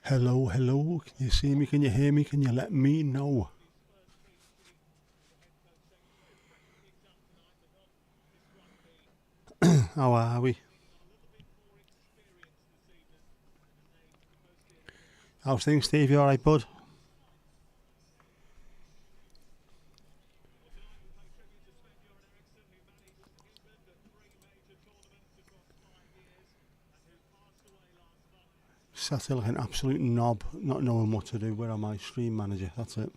Hello, hello. Can you see me? Can you hear me? Can you let me know? How are we? How's things, Steve? You alright, bud? Sat here like an absolute knob, not knowing what to do. Where am I? Stream manager, that's it.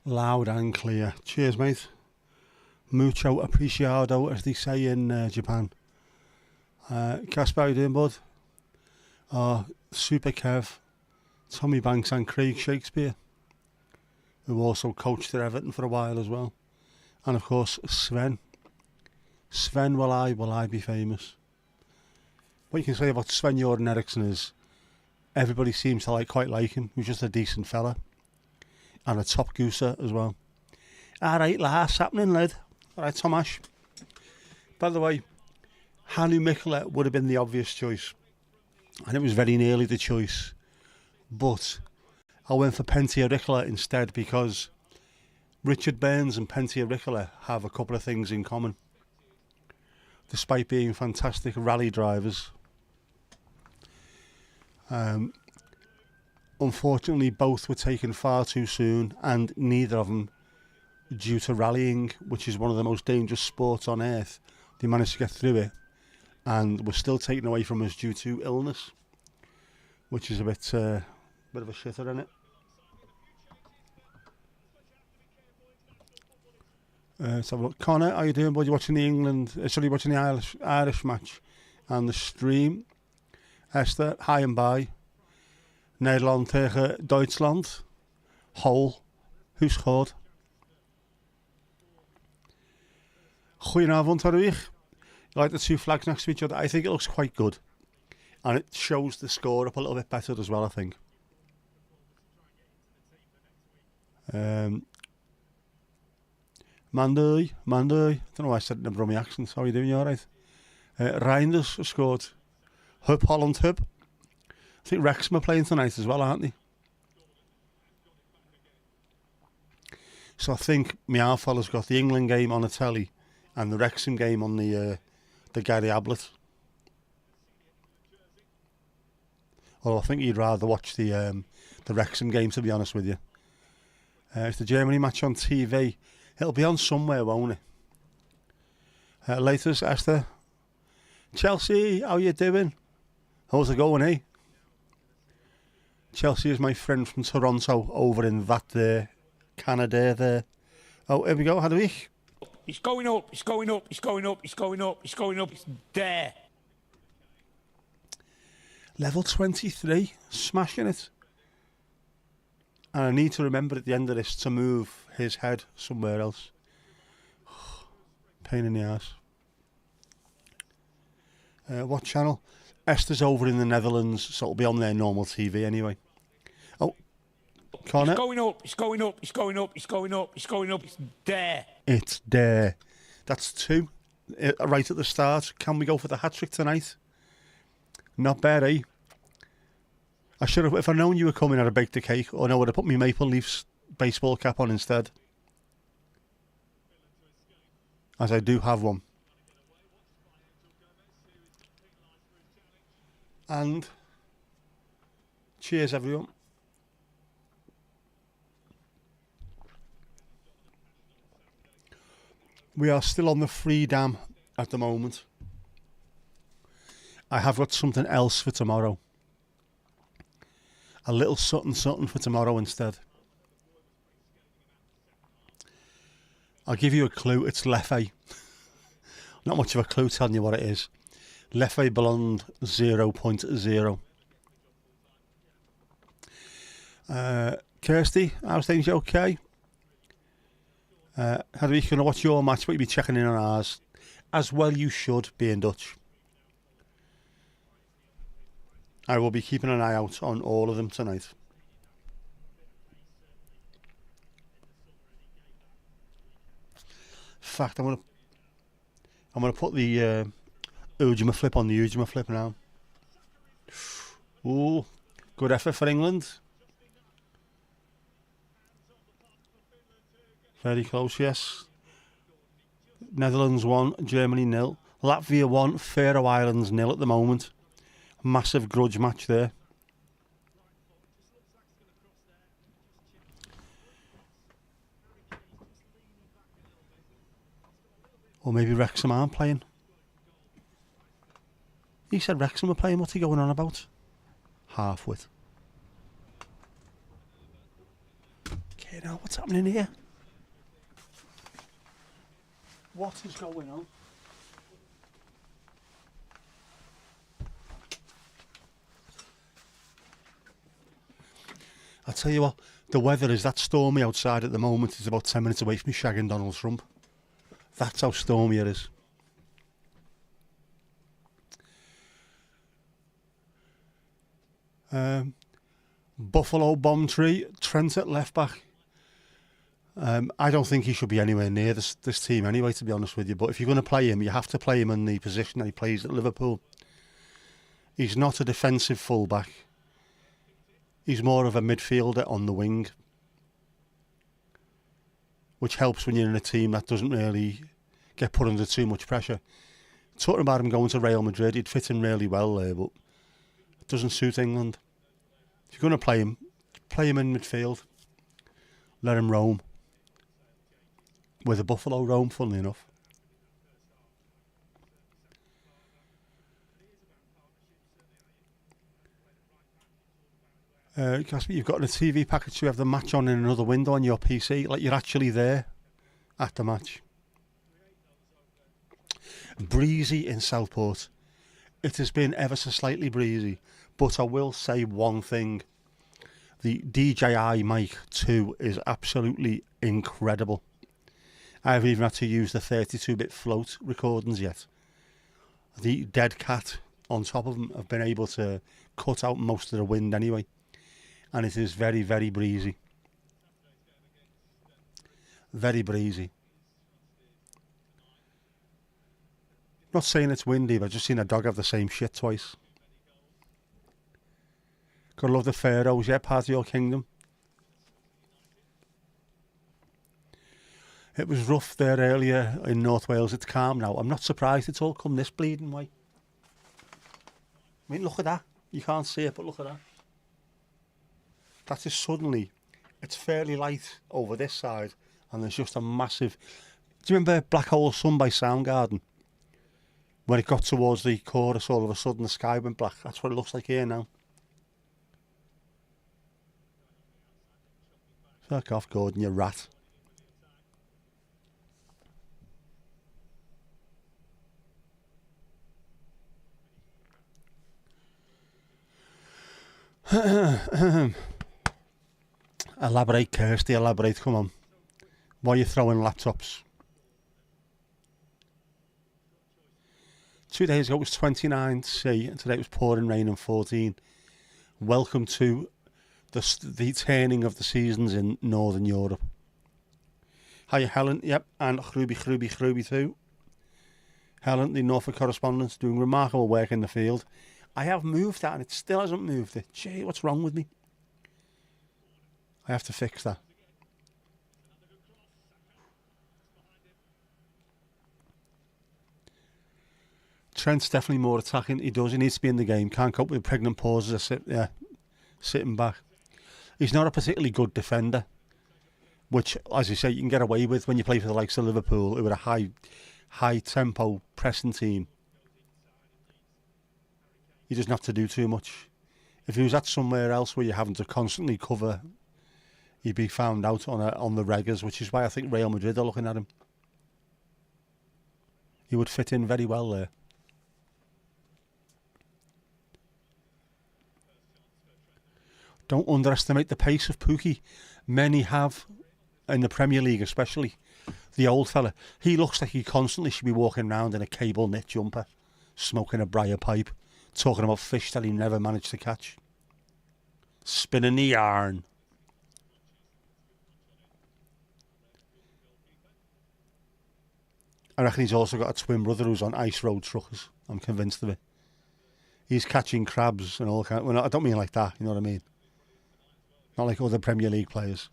Loud and clear. Cheers, mate. Mucho apreciado, as they say in Japan. Casper, how you doing, bud? Super Kev, Tommy Banks and Craig Shakespeare, who also coached at Everton for a while as well. And of course, Sven. Sven, will I be famous? What you can say about Sven Jordan Eriksson is everybody seems to quite like him. He's just a decent fella. And a top gooser as well. Alright, last happening, lad. Alright, Tomash. By the way, Hannu Mikkola would have been the obvious choice. And it was very nearly the choice. But I went for Pentti Rikkola instead because Richard Burns and Pentti Rikkola have a couple of things in common. Despite being fantastic rally drivers. Unfortunately, both were taken far too soon, and neither of them, due to rallying, which is one of the most dangerous sports on earth, they managed to get through it, and were still taken away from us due to illness, which is a bit of a shitter, isn't it? Let's have a look. Connor, how you doing, bud? You watching watching the Irish match and the stream? Esther, hi and bye. Nederland tegen Duitsland. Hole. Who scored? Goedenavond, Hadwig. You like the two flags next to each other? I think it looks quite good. And it shows the score up a little bit better as well, I think. Mandy. I don't know why I said it in a Brummie accent. How are you doing? You alright? Reinders scored. Holland Hub. I think Wrexham are playing tonight as well, aren't they? So I think my fella's got the England game on the telly and the Wrexham game on the Gary Ablett. Or I think he'd rather watch the Wrexham game, to be honest with you. It's the Germany match on TV. It'll be on somewhere, won't it? Latest, Esther. Chelsea, how you doing? How's it going, eh? Chelsea is my friend from Toronto over in that Canada there. Oh, here we go, Hadwig. It's going up, it's going up, it's going up, it's going up, it's going up, it's there. Level 23, smashing it. And I need to remember at the end of this to move his head somewhere else. Pain in the ass. What channel? Esther's over in the Netherlands, so it'll be on their normal TV anyway. Oh, Connor. It's going up, it's going up, it's going up, it's going up, it's going up, it's there. It's there. That's two. Right at the start. Can we go for the hat-trick tonight? Not bad, eh? I should have, if I'd known you were coming, I'd have baked a cake, or no, I would have put my Maple Leafs baseball cap on instead. As I do have one. And cheers, everyone. We are still on the free dam at the moment. I have got something else for tomorrow. A little something for tomorrow instead. I'll give you a clue. It's Leffe. Not much of a clue telling you what it is. Leffe Blonde 0.0. Kirsty, how's things? You okay? How do we going to watch your match, but you'll be checking in on ours? as well you should, being Dutch. I will be keeping an eye out on all of them tonight. In fact, I'm gonna put the Ujima flip on the Ujima flip now. Ooh, good effort for England. Very close, yes. Netherlands 1, Germany 0. Latvia 1, Faroe Islands 0 at the moment. Massive grudge match there. Or maybe Wrexham aren't playing. He said Wrexham were playing. What's he going on about? Half-wit. Okay, now what's happening here? What is going on? I'll tell you what, the weather is that stormy outside at the moment. It's about 10 minutes away from me shagging Donald Trump. That's how stormy it is. Buffalo bomb tree, Trent at left back. I don't think he should be anywhere near this team anyway, to be honest with you. But if you're going to play him, you have to play him in the position that he plays at Liverpool. He's not a defensive fullback. He's more of a midfielder on the wing, which helps when you're in a team that doesn't really get put under too much pressure. Talking about him going to Real Madrid, he'd fit in really well there, but it doesn't suit England. If you're going to play him in midfield. Let him roam. Where the Buffalo roam, funnily enough. Casper, you've got in a TV package, you have the match on in another window on your PC, like you're actually there at the match. Breezy in Southport. It has been ever so slightly breezy, but I will say one thing. The DJI Mic 2 is absolutely incredible. I haven't even had to use the 32-bit float recordings yet. The dead cat on top of them have been able to cut out most of the wind anyway. And it is very, very breezy. Very breezy. Not saying it's windy, but I've just seen a dog have the same shit twice. Gotta love the Faroes, yeah, part of your kingdom. It was rough there earlier in North Wales. It's calm now. I'm not surprised it's all come this bleeding way. I mean, look at that. You can't see it, but look at that. That is suddenly, it's fairly light over this side, and there's just a massive... Do you remember Black Hole Sun by Soundgarden? When it got towards the chorus, all of a sudden the sky went black. That's what it looks like here now. Fuck off, Gordon, you rat. Elaborate, Kirsty, elaborate, come on. Why are you throwing laptops? 2 days ago it was 29 C, and today it was pouring rain and 14. Welcome to the turning of the seasons in Northern Europe. Hi, Helen, yep, and Chruby too. Helen, the Norfolk correspondent, doing remarkable work in the field. I have moved that and it still hasn't moved it. Gee, what's wrong with me? I have to fix that. Trent's definitely more attacking. He does. He needs to be in the game. Can't cope with pregnant pauses. Sitting back. He's not a particularly good defender, which, as you say, you can get away with when you play for the likes of Liverpool, who are a high tempo pressing team. He doesn't have to do too much. If he was at somewhere else where you're having to constantly cover, he'd be found out on the regulars, which is why I think Real Madrid are looking at him. He would fit in very well there. Don't underestimate the pace of Pookie. Many have, in the Premier League especially. The old fella, he looks like he constantly should be walking around in a cable knit jumper, smoking a briar pipe, talking about fish that he never managed to catch. Spinning the yarn. I reckon he's also got a twin brother who's on ice road truckers. I'm convinced of it. He's catching crabs and all kind. Well, I don't mean like that. You know what I mean? Not like other Premier League players.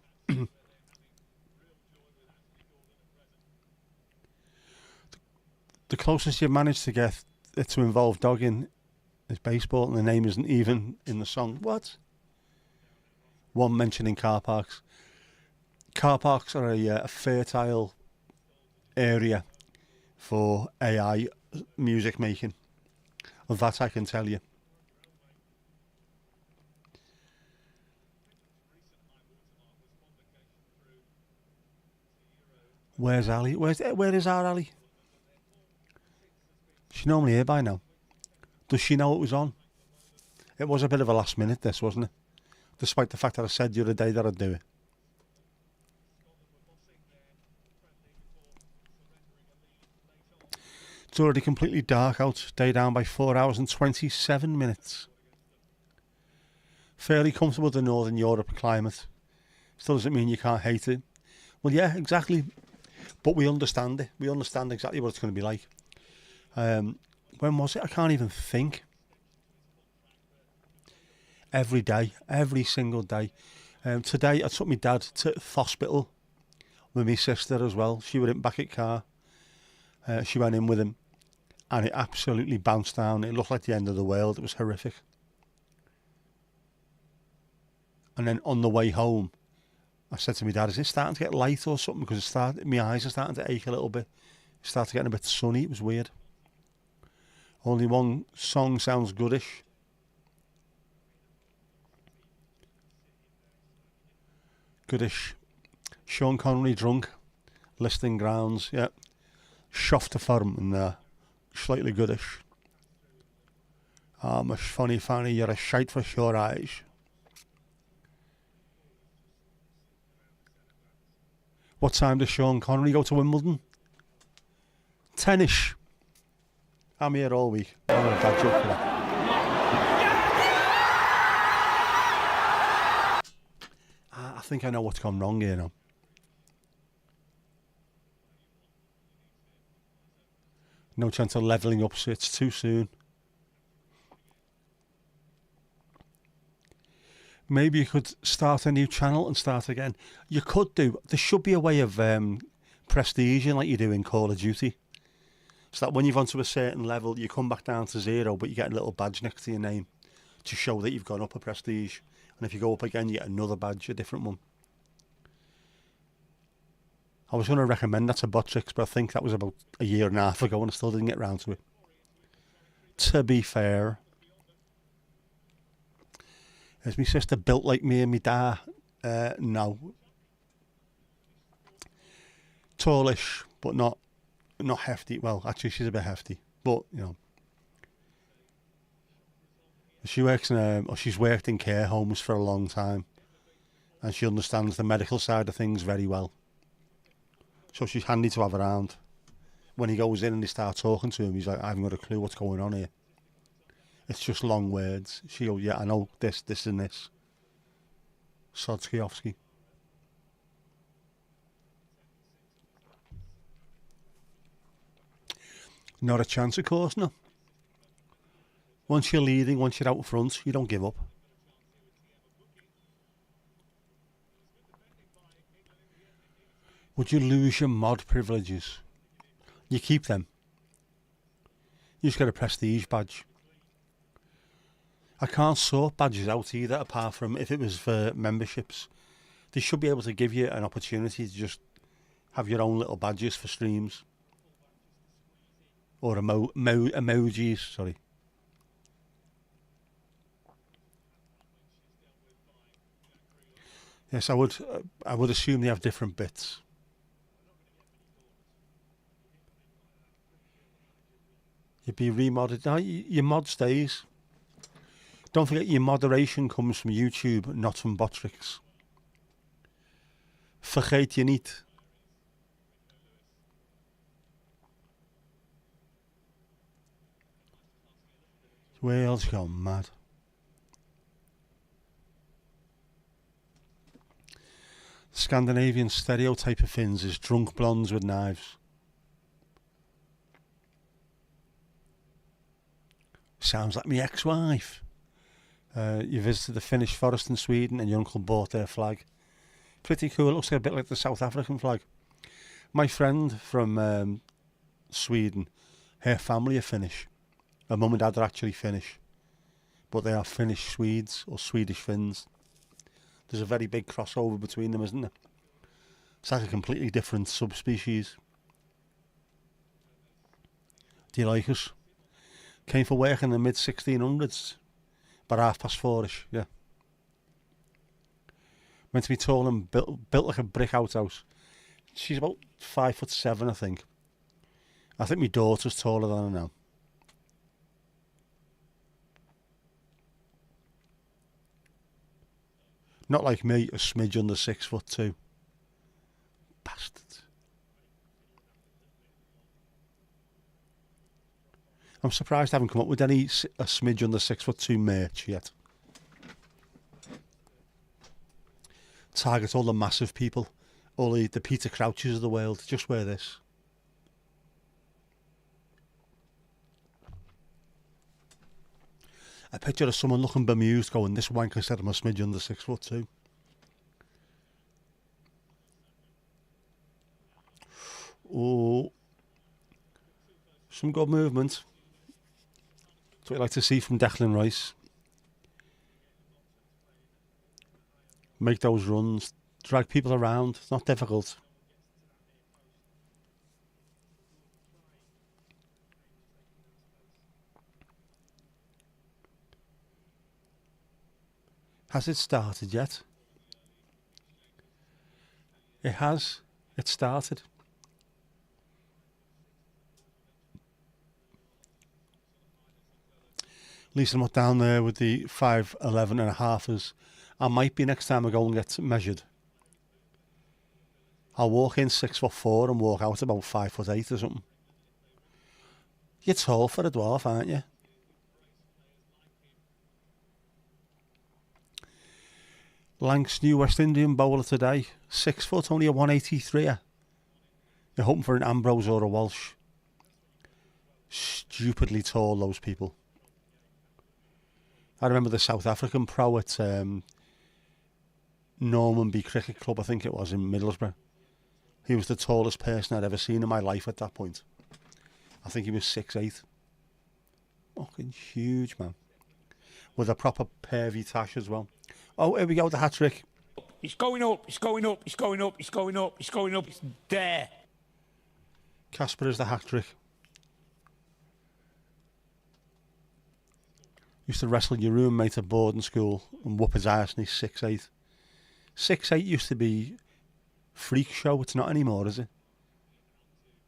The closest you've managed to get it to involve dogging is baseball, and the name isn't even in the song. What? One mentioning car parks. Car parks are a fertile area for AI music making. Of that I can tell you. Where's Ali? Where is our Ali? She's normally here by now. Does she know it was on? It was a bit of a last minute, this, wasn't it? Despite the fact that I said the other day that I'd do it. It's already completely dark out. Day down by 4 hours and 27 minutes. Fairly comfortable with the Northern Europe climate. Still doesn't mean you can't hate it. Well, yeah, exactly. But we understand it. We understand exactly what it's going to be like. When was it? I can't even think. Every day, every single day. Today, I took my dad to the hospital with my sister as well. She went in back at car. She went in with him, and it absolutely bounced down. It looked like the end of the world. It was horrific. And then on the way home, I said to my dad, "Is it starting to get light or something?" Because my eyes are starting to ache a little bit. It started getting a bit sunny. It was weird. Only one song sounds goodish. Goodish. Sean Connery drunk. Listing grounds, yeah. Shofte farm and slightly goodish. My funny fanny, you're a shite for sure eyes. What time does Sean Connery go to Wimbledon? 10ish. I'm here all week. I'm going to dad joke for that. I think I know what's gone wrong here now. No chance of levelling up, so it's too soon. Maybe you could start a new channel and start again. You could do. There should be a way of prestiging like you do in Call of Duty. So that when you've gone to a certain level, you come back down to 0, but you get a little badge next to your name to show that you've gone up a prestige. And if you go up again, you get another badge, a different one. I was going to recommend that to Botrix, but I think that was about a year and a half ago and I still didn't get round to it. To be fair. Is my sister built like me and my dad? No. Tallish, but not hefty. Well, actually, she's a bit hefty, but you know, she works in she's worked in care homes for a long time, and she understands the medical side of things very well. So she's handy to have around. When he goes in and they start talking to him, he's like, "I haven't got a clue what's going on here. It's just long words." She goes, "Yeah, I know this, this, and this." Sodskiowski. Not a chance, of course, no. Once you're leading, once you're out front, you don't give up. Would you lose your mod privileges? You keep them. You just get a prestige badge. I can't sort badges out either, apart from if it was for memberships. They should be able to give you an opportunity to just have your own little badges for streams. Or emojis, sorry. Yes, I would assume they have different bits. You'd be remodded. No, your mod stays. Don't forget your moderation comes from YouTube, not from Botrix. Vergeet je niet. Wales gone mad. Scandinavian stereotype of Finns is drunk blondes with knives. Sounds like my ex-wife. You visited the Finnish forest in Sweden and your uncle bought their flag. Pretty cool. It looks a bit like the South African flag. My friend from Sweden, her family are Finnish. Her mum and dad are actually Finnish, but they are Finnish Swedes or Swedish Finns. There's a very big crossover between them, isn't there? It's like a completely different subspecies. Do you like us? Came for work in the mid-1600s, about 4:30ish, yeah. Meant to be tall and built like a brick outhouse. She's about 5'7", I think. I think my daughter's taller than her now. Not like me, a smidge under 6'2". Bastards. I'm surprised I haven't come up with any a smidge under 6'2" merch yet. Target all the massive people, all the Peter Crouches of the world. Just wear this. A picture of someone looking bemused going, this wanker said I'm a smidge under 6'2". Oh, some good movement. That's what I like to see from Declan Rice. Make those runs, drag people around. It's not difficult. Has it started yet? It has. It started. At least I'm not down there with the 5'11" and a halfers. I might be next time I go and get measured. I'll walk in 6'4" and walk out about 5'8" or something. You're tall for a dwarf, aren't you? Lanks new West Indian bowler today. 6 foot, only a 183. You're hoping for an Ambrose or a Walsh. Stupidly tall, those people. I remember the South African pro at Normanby Cricket Club, I think it was, in Middlesbrough. He was the tallest person I'd ever seen in my life at that point. I think he was 6'8". Fucking huge, man. With a proper pervy tash as well. Oh, here we go, the hat-trick. It's going up, it's going up, it's going up, it's going up, it's going up, it's there. Casper is the hat-trick. Used to wrestle your roommate at boarding school and whoop his ass and he's 6'8". 6'8" used to be freak show. It's not anymore, is it?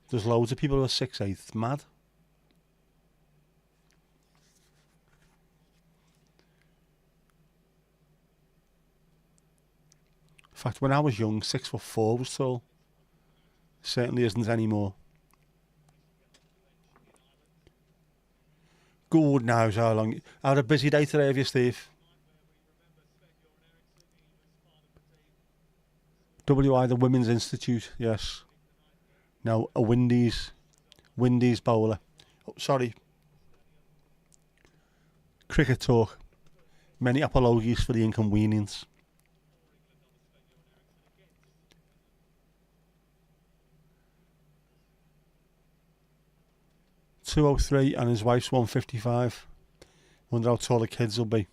There's loads of people who are 6'8". It's mad. In fact, when I was young, 6'4" was tall. Certainly isn't anymore. Good knows how long. I had a busy day today, have you, Steve? WI, the Women's Institute, yes. No, a Windies bowler. Oh, sorry. Cricket talk. Many apologies for the inconvenience. .203 and his wife's 155. Wonder how tall the kids will be.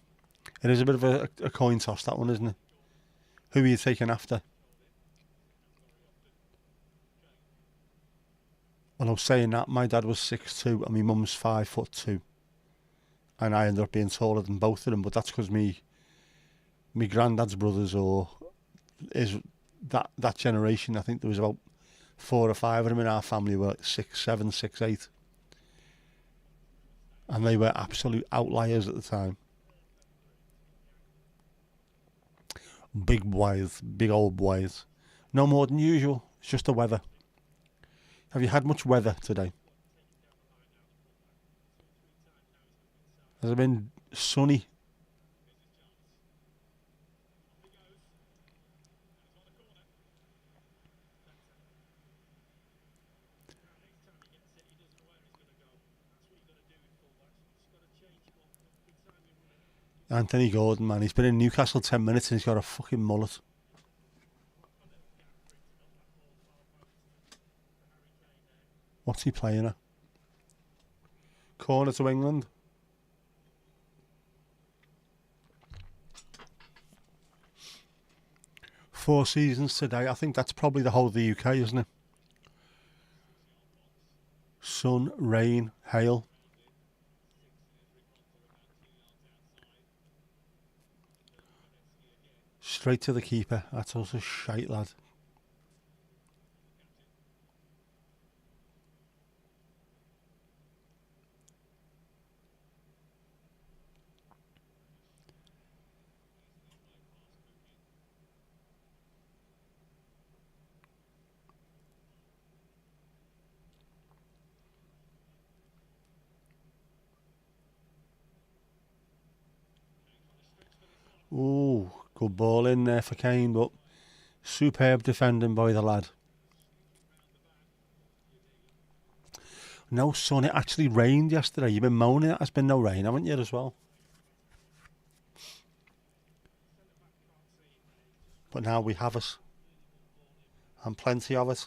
It is a bit of a coin toss, that one, isn't it? Who are you taking after? Well, I was saying that my dad was 6'2" and my mum's 5'2", and I ended up being taller than both of them. But that's because me granddad's brothers, or is that generation. I think there was about 4 or 5 of them in our family were like 6'7", 6'8". And they were absolute outliers at the time. Big boys, big old boys. No more than usual, it's just the weather. Have you had much weather today? Has it been sunny? Anthony Gordon, man, he's been in Newcastle 10 minutes and he's got a fucking mullet. What's he playing at? Corner to England. Four seasons today. I think that's probably the whole of the UK, isn't it? Sun, rain, hail. Straight to the keeper. That's also shite, lad. Ooh, good ball in there for Kane, but superb defending by the lad. No sun, it actually rained yesterday. You've been moaning that there's been no rain, haven't you, as well? But now we have it. And plenty of it.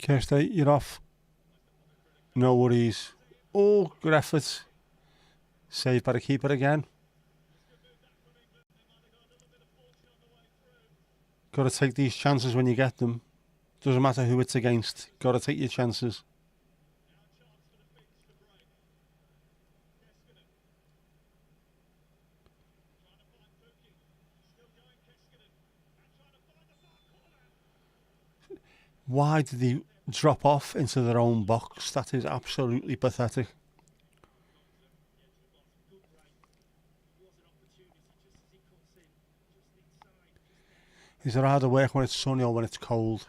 Kirsty, you're off. No worries. Oh, good effort. Saved by the keeper again. Got to take these chances when you get them. Doesn't matter who it's against. Got to take your chances. Why did he drop off into their own box? That is absolutely pathetic. Is it harder work when it's sunny or when it's cold?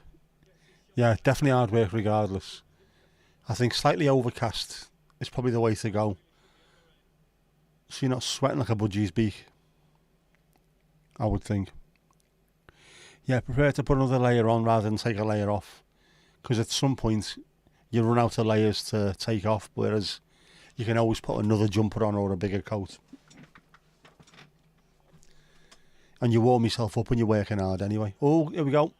Yeah, definitely hard work regardless. I think slightly overcast is probably the way to go. So you're not sweating like a budgie's beak. I would think. Yeah, prepare to put another layer on rather than take a layer off. Because at some point you run out of layers to take off, whereas you can always put another jumper on or a bigger coat. And you warm yourself up when you're working hard anyway. Oh, here we go.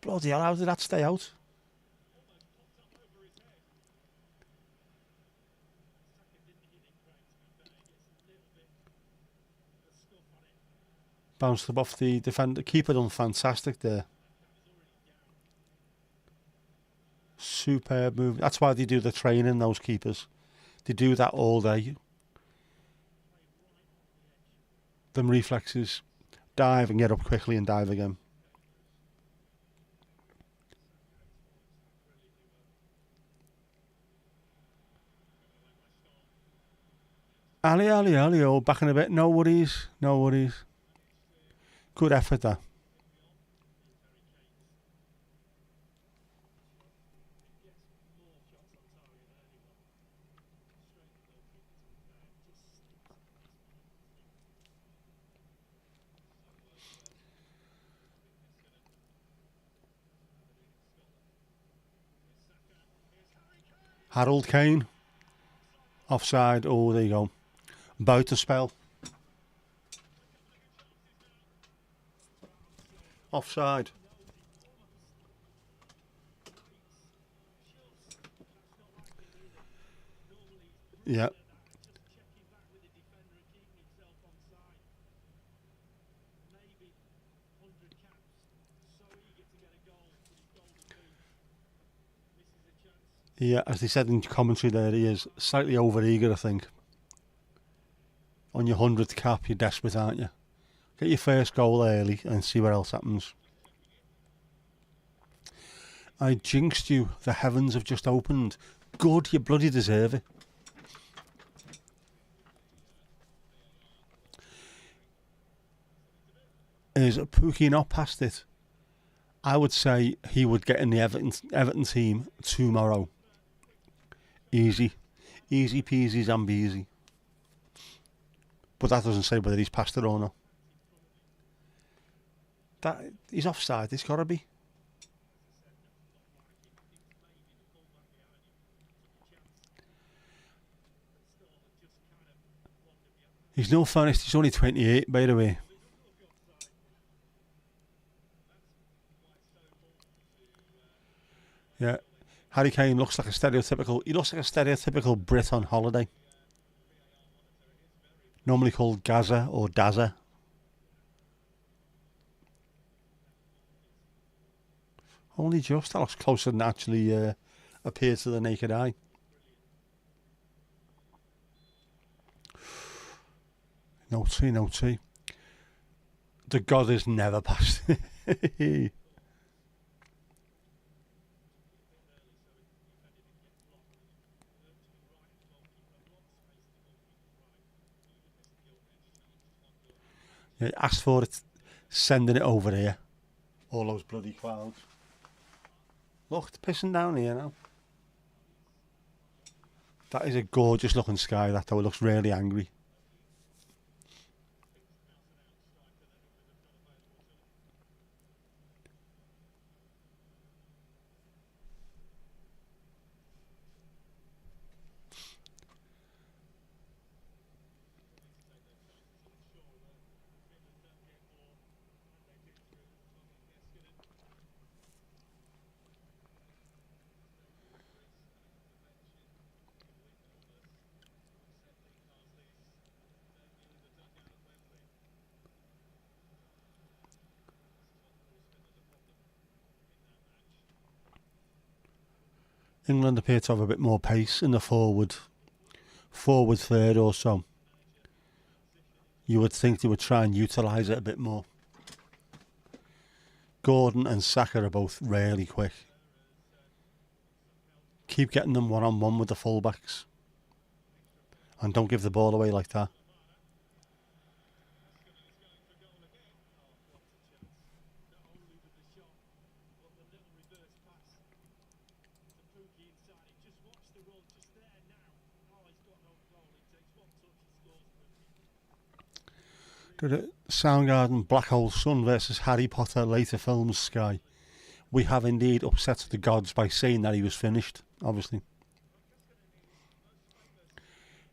Bloody hell, how did that stay out? Bounced up off the defender. Keeper done fantastic there. Superb move. That's why they do the training, those keepers. They do that all day. Them reflexes. Dive and get up quickly and dive again. Ali, oh, back in a bit. No worries, no worries. Good effort there. Harold Kane. Offside. Oh, there you go. About to spell. Offside. Yeah. As they said in commentary there, he is slightly over-eager, I think. On your 100th cap, you're desperate, aren't you? Get your first goal early and see what else happens. I jinxed you. The heavens have just opened. Good, you bloody deserve it. Is Pookie not past it? I would say he would get in the Everton team tomorrow. Easy. Easy peasy zambeezy. But that doesn't say whether he's past it or not. He's offside, it's got to be. He's no funnest, he's only 28, by the way. Yeah. Harry Kane looks like a stereotypical Brit on holiday. Normally called Gaza or Daza. Only just. That looks closer than actually appears to the naked eye. No tea. The God is never past. Yeah, asked for it, sending it over here. All those bloody clouds. Look, it's pissing down here now. That is a gorgeous looking sky, that though. It looks really angry. England appear to have a bit more pace in the forward third or so. You would think they would try and utilise it a bit more. Gordon and Saka are both really quick. Keep getting them one-on-one with the fullbacks. And don't give the ball away like that. Soundgarden Black Hole Sun versus Harry Potter later films Sky. We have indeed upset the gods by saying that he was finished, obviously.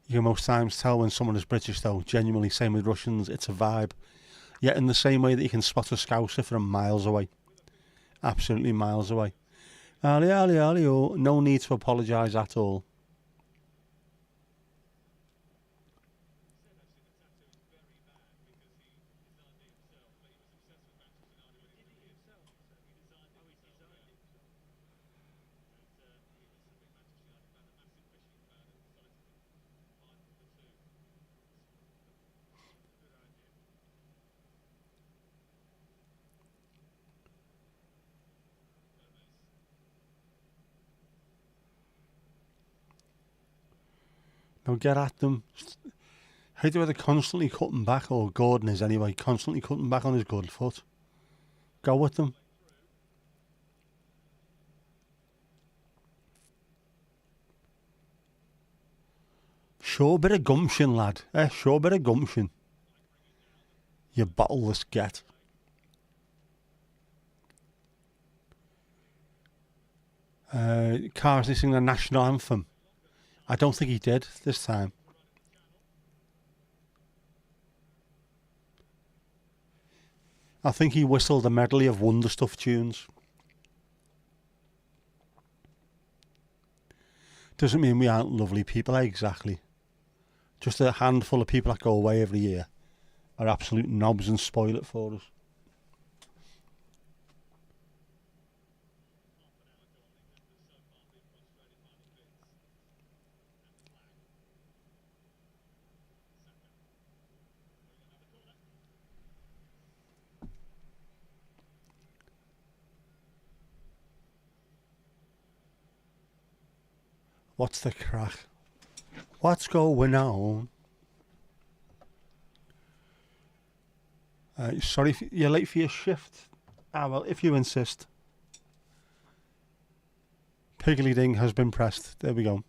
You can most times tell when someone is British though, genuinely, same with Russians, it's a vibe. Yet in the same way that you can spot a Scouser from miles away. Absolutely miles away. Ali, oh, no need to apologise at all. Now get at them. Hate the way they're constantly cutting back, or Gordon is anyway, constantly cutting back on his good foot. Go with them. Show a bit of gumption, lad. Show a bit of gumption. You bottleless get. Carsley sing the national anthem. I don't think he did this time. I think he whistled a medley of Wonder Stuff tunes. Doesn't mean we aren't lovely people, exactly. Just a handful of people that go away every year are absolute knobs and spoil it for us. What's the crack? What's going on? Sorry if you're late for your shift. Well, if you insist. Piggly ding has been pressed. There we go.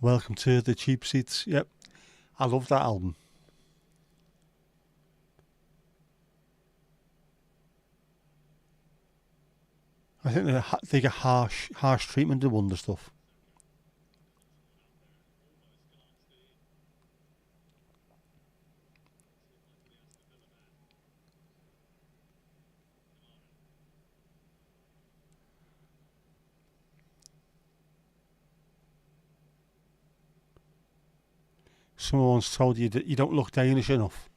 Welcome to the Cheap Seats. Yep, I love that album. I think they get harsh treatment of Wonder stuff. Someone once told you that you don't look Danish enough,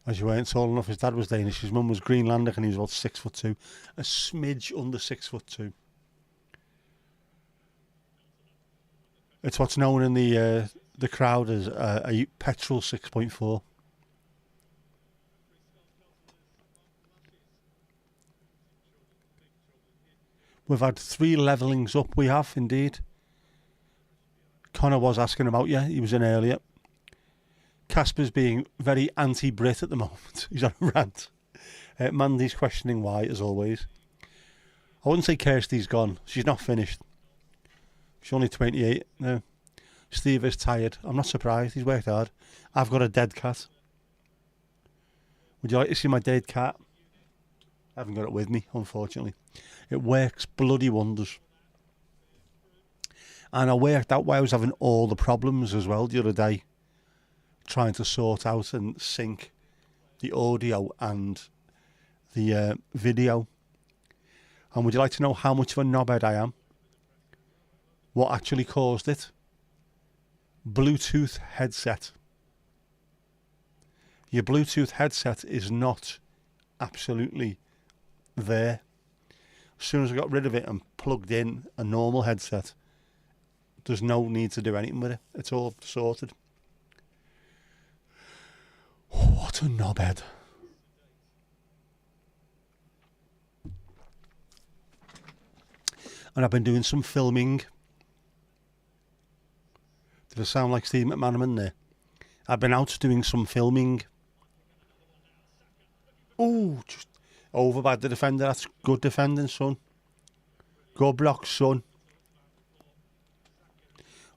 as you weren't tall enough. His dad was Danish. His mum was Greenlandic, and he was about 6'2", a smidge under 6'2". It's what's known in the crowd as a petrol 6.4. We've had 3 levellings up. We have indeed. Connor was asking about you. He was in earlier. Casper's being very anti-Brit at the moment. He's on a rant. Mandy's questioning why, as always. I wouldn't say Kirsty's gone. She's not finished. She's only 28. No. Steve is tired. I'm not surprised. He's worked hard. I've got a dead cat. Would you like to see my dead cat? I haven't got it with me, unfortunately. It works bloody wonders. And I worked out why I was having all the problems as well the other day, trying to sort out and sync the audio and the video. And would you like to know how much of a knobhead I am? What actually caused it? Bluetooth headset. Your Bluetooth headset is not absolutely there. As soon as I got rid of it and plugged in a normal headset, there's no need to do anything with it. It's all sorted. What a knobhead. And I've been doing some filming. Did I sound like Steve McManaman there? I've been out doing some filming. Oh, just over by the defender. That's good defending, son. Good block, son.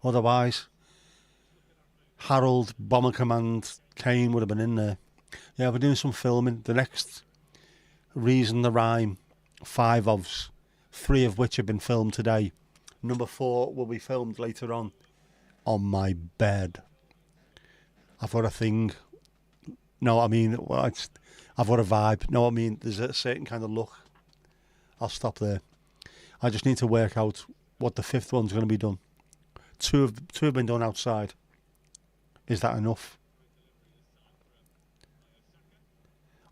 Otherwise, Harold, Bomber Command, Kane would have been in there. Yeah, I've been doing some filming. The next Reason the Rhyme, 5 ofs, 3 of which have been filmed today. Number 4 will be filmed later on my bed. I've got a thing. No, I mean, I've got a vibe. No, I mean, there's a certain kind of look. I'll stop there. I just need to work out what the 5th one's going to be done. Two have been done outside. Is that enough?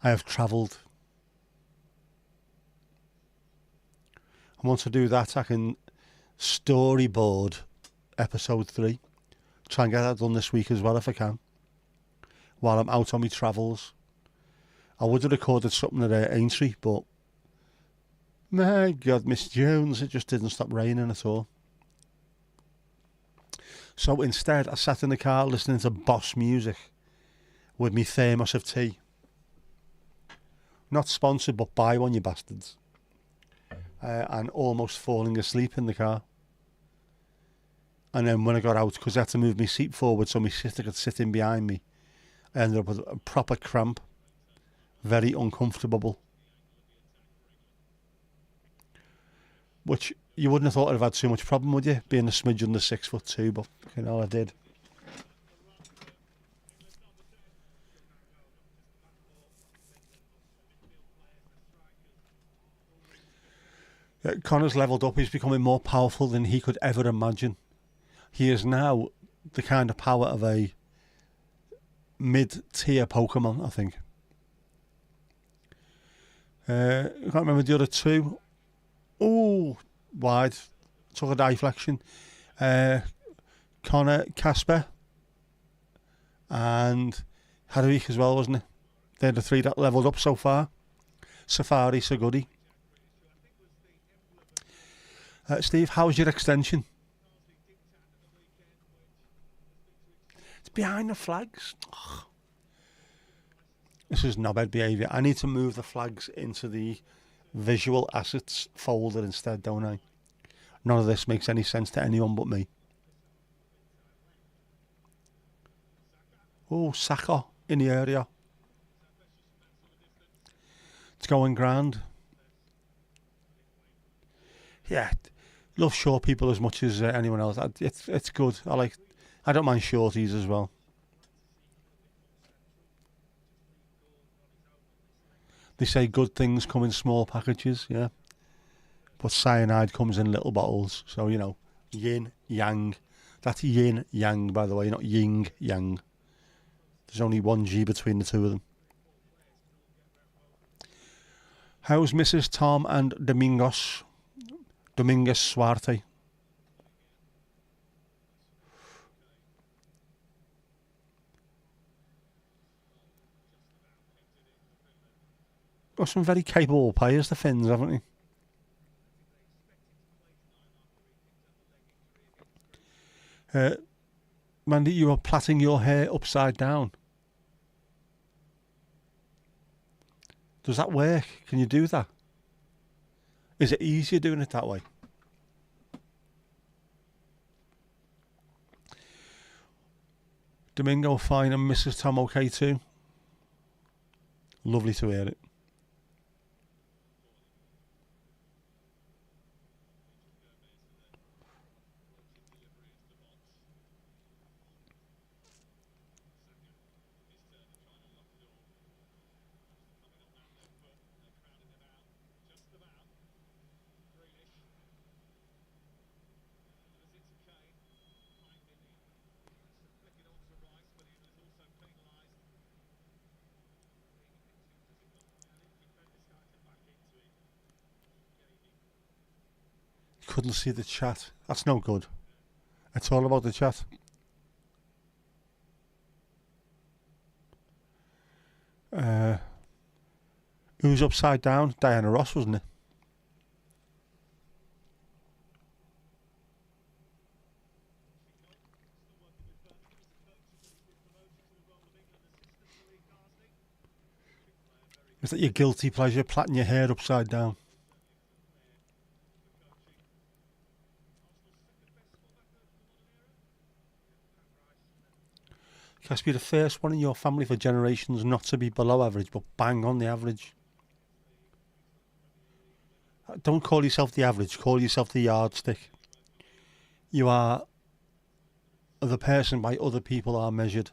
I have travelled. And once I do that, I can storyboard episode 3. Try and get that done this week as well if I can, while I'm out on my travels. I would have recorded something at Aintree, but my God, Miss Jones, it just didn't stop raining at all. So instead, I sat in the car listening to Boss music with me thermos of tea. Not sponsored, but buy one, you bastards. And almost falling asleep in the car. And then when I got out, because I had to move my seat forward so my sister could sit in behind me, I ended up with a proper cramp. Very uncomfortable. Which you wouldn't have thought I'd have had too much problem, would you? Being a smidge under 6'2", but you know, I did. Connor's levelled up. He's becoming more powerful than he could ever imagine. He is now the kind of power of a mid-tier Pokemon, I think. I can't remember the other 2. Oh, wide. Took a deflection. Connor, Casper. and Harwich as well, wasn't it? They're the three that levelled up so far. Safari, so goody. Steve, how's your extension? It's behind the flags. Ugh. This is knobhead behaviour. I need to move the flags into the visual assets folder instead, don't I? None of this makes any sense to anyone but me. Oh, Saka in the area. It's going grand. Yeah, love short people as much as anyone else. It's good. I don't mind shorties as well. They say good things come in small packages, yeah. But cyanide comes in little bottles. So, you know, yin, yang. That's yin, yang, by the way, not ying, yang. There's only one G between the two of them. How's Mrs. Tom and Domingos Suarte? Got some very capable players, the Finns, haven't they? Mandy, you are plaiting your hair upside down. Does that work? Can you do that? Is it easier doing it that way? Domingo fine and Mrs. Tom okay too? Lovely to hear it. Couldn't see the chat. That's no good. It's all about the chat. Who was upside down? Diana Ross, wasn't it? Is that your guilty pleasure, plaiting your hair upside down? Has to be the first one in your family for generations not to be below average, but bang on the average. Don't call yourself the average, call yourself the yardstick. You are the person by other people are measured.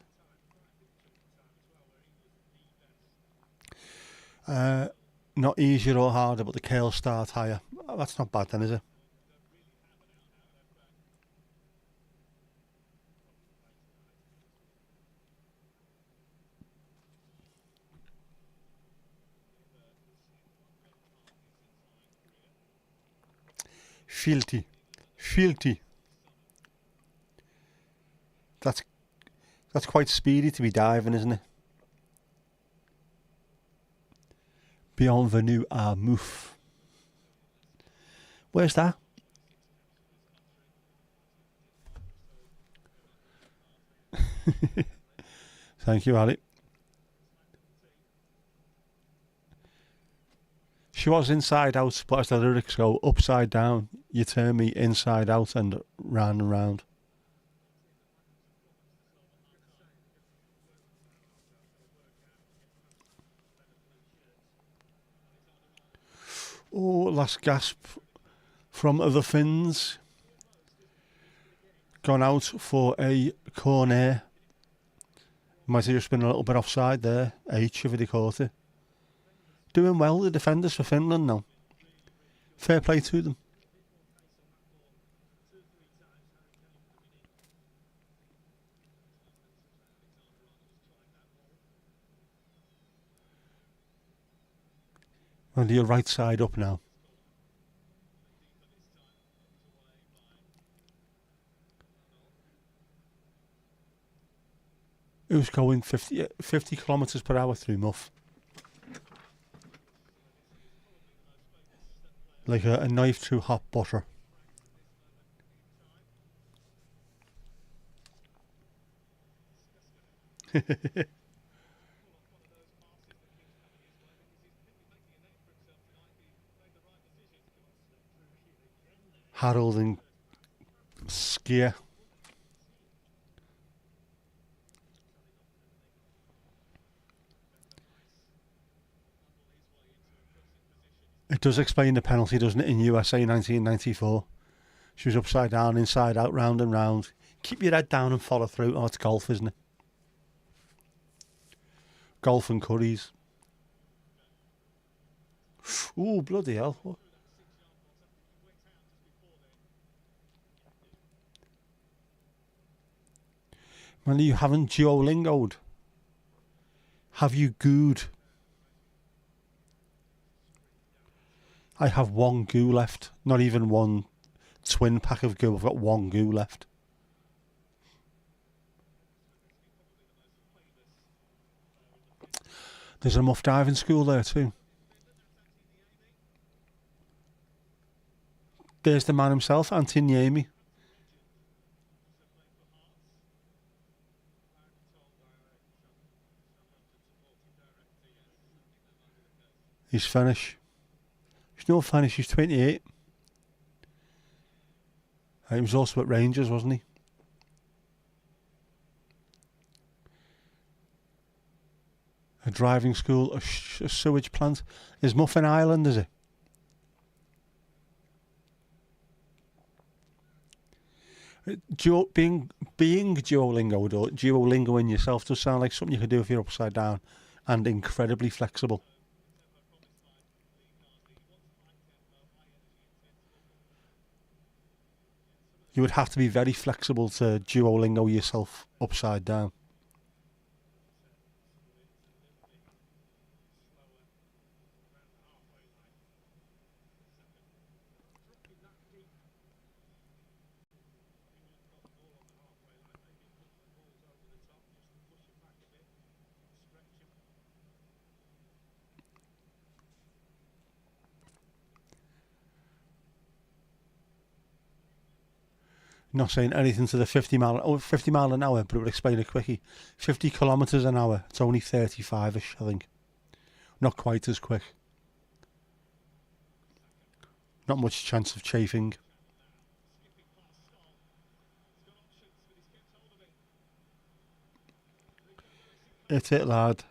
Not easier or harder, but the curls start higher. That's not bad then, is it? Filthy. That's quite speedy to be diving, isn't it? Bienvenue à Mouf. Where's that? Thank you, Ali. She was inside out, but as the lyrics go, upside down, you turn me inside out and round and round. Oh, last gasp from the Finns. Gone out for a corner. Might have just been a little bit offside there. H if he'd caught it. Doing well, the defenders for Finland now. Fair play to them. And your right side up now. It was going 50 kilometres per hour through muff. Like a knife through hot butter. Harold and Skier. It does explain the penalty, doesn't it, in USA 1994. She was upside down, inside out, round and round. Keep your head down and follow through. Oh, it's golf, isn't it? Golf and curries. Ooh, bloody hell. Man, you haven't Duolingo'd. Have you gooed? I have one goo left. Not even one twin pack of goo. I've got one goo left. There's a muff diving school there too. There's the man himself, Antiniemi. He's Finnish. He's no Finnish, he's 28. He was also at Rangers, wasn't he? A driving school, a sewage plant. Is Muffin Island, is it? Being Duolingo or Duolingoing yourself does sound like something you could do if you're upside down and incredibly flexible. You would have to be very flexible to Duolingo yourself upside down. Not saying anything to the 50 mile an hour, but it would explain it quickly. 50 kilometres an hour, it's only 35-ish, I think. Not quite as quick. Not much chance of chafing. It's it, lad.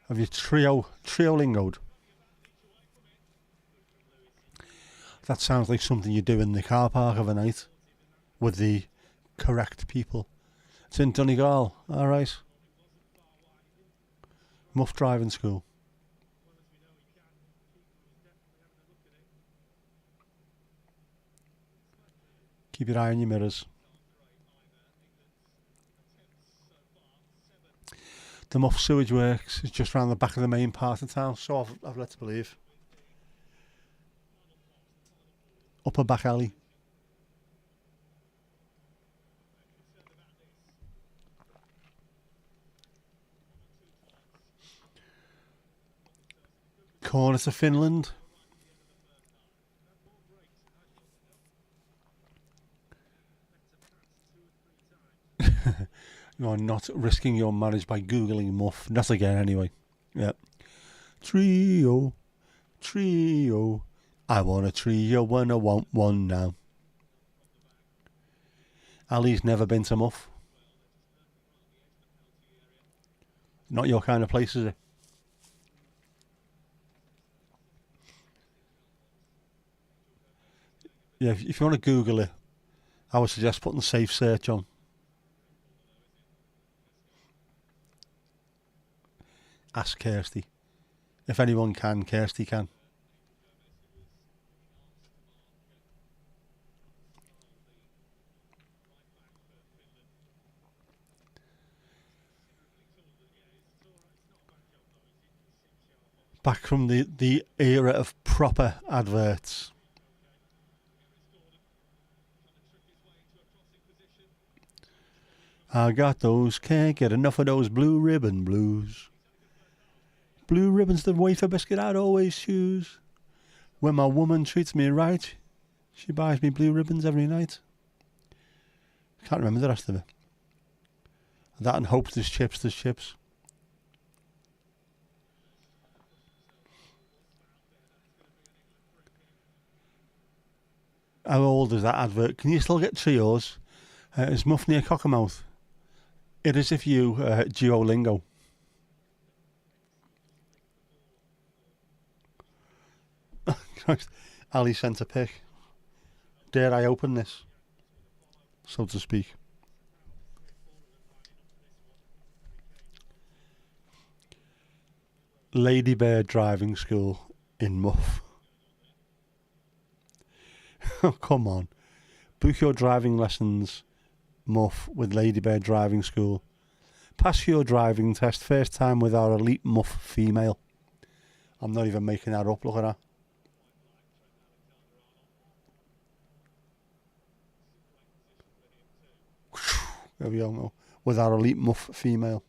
Have you Triolingo'd? That sounds like something you do in the car park of a night with the correct people. It's in Donegal, alright. Muff driving school. Keep your eye on your mirrors. The Muff sewage works is just round the back of the main part of town, so I've led to believe. Upper back alley. Corner to Finland. You're not risking your marriage by Googling muff. Not again, anyway. Yep. Trio. I want a trio and I want one now. Ali's never been to Muff. Not your kind of place, is it? Yeah, if you want to Google it, I would suggest putting safe search on. Ask Kirsty. If anyone can, Kirsty can. Back from the era of proper adverts. I got those, can't get enough of those blue ribbon blues. Blue ribbon's the wafer biscuit I'd always choose. When my woman treats me right, she buys me blue ribbons every night. Can't remember the rest of it. That and hopes there's chips, there's chips. How old is that advert? Can you still get trios? Is muff near Cockermouth? It is if you Duolingo. Christ, Ali sent a pic. Dare I open this? So to speak. Ladybird driving school in Muff. Oh, come on. Book your driving lessons, Muff, with Ladybird Driving School. Pass your driving test first time with our elite Muff female. I'm not even making that up, look at that. There we go, with our elite Muff female.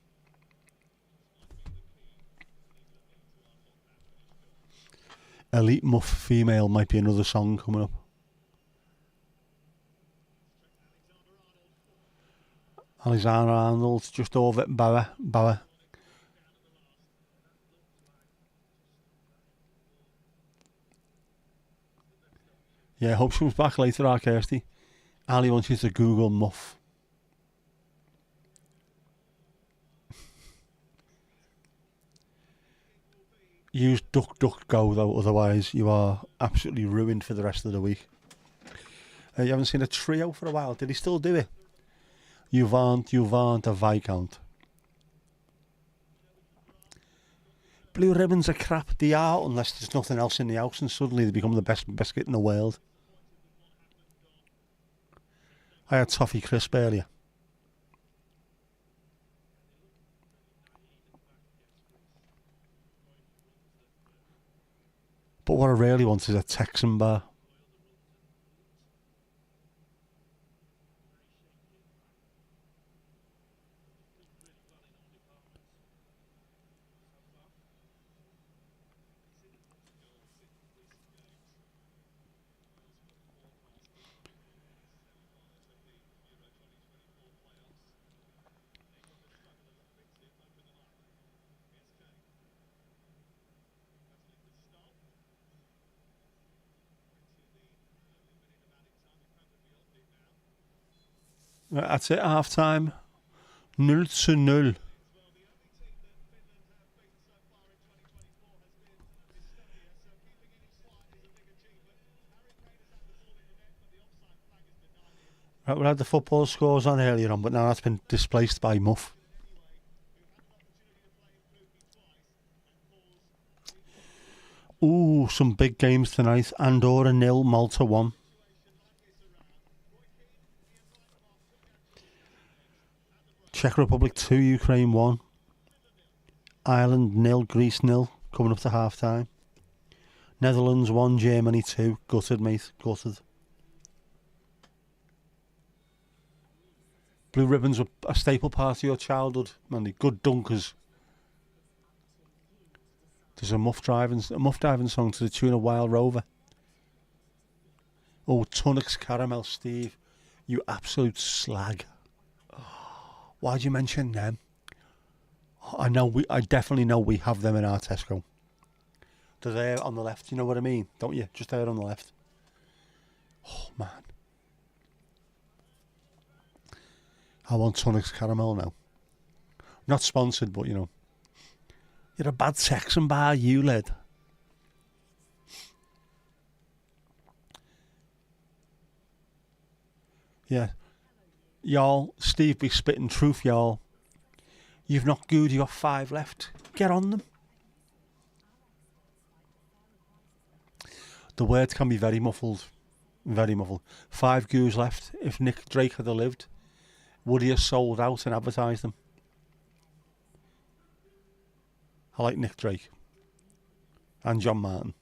Elite Muff female might be another song coming up. Alexander Arnold just over Bauer. Yeah, hope she comes back later, our Kirsty. Ali wants you to Google Muff. Use DuckDuckGo though, otherwise you are absolutely ruined for the rest of the week. You haven't seen a trio for a while. Did he still do it? You want a Viscount. Blue ribbons are crap. They are, unless there's nothing else in the house and suddenly they become the best biscuit in the world. I had toffee crisp earlier. But what I really want is a Texan bar. That's it, half time. 0-0. Right, we had the football scores on earlier on, but now that's been displaced by Muff. Ooh, some big games tonight. Andorra 0, Malta 1. Czech Republic 2, Ukraine 1. Ireland 0, Greece 0, coming up to half time. Netherlands 1, Germany 2. Gutted, mate, gutted. Blue ribbons were a staple part of your childhood, man. Good dunkers. There's a muff diving song to the tune of Wild Rover. Oh, Tunnocks Caramel, Steve. You absolute slag. Why'd you mention them? I definitely know we have them in our Tesco. They're there on the left, you know what I mean? Don't you? Just there on the left. Oh, man. I want Tunnocks Caramel now. Not sponsored, but you know. You're a bad Texan bar, you lad. Yeah. Y'all, Steve be spitting truth, y'all. You've not good, you got 5 left. Get on them. The words can be very muffled. Very muffled. 5 goos left. If Nick Drake had lived, would he have sold out and advertised them? I like Nick Drake. And John Martin.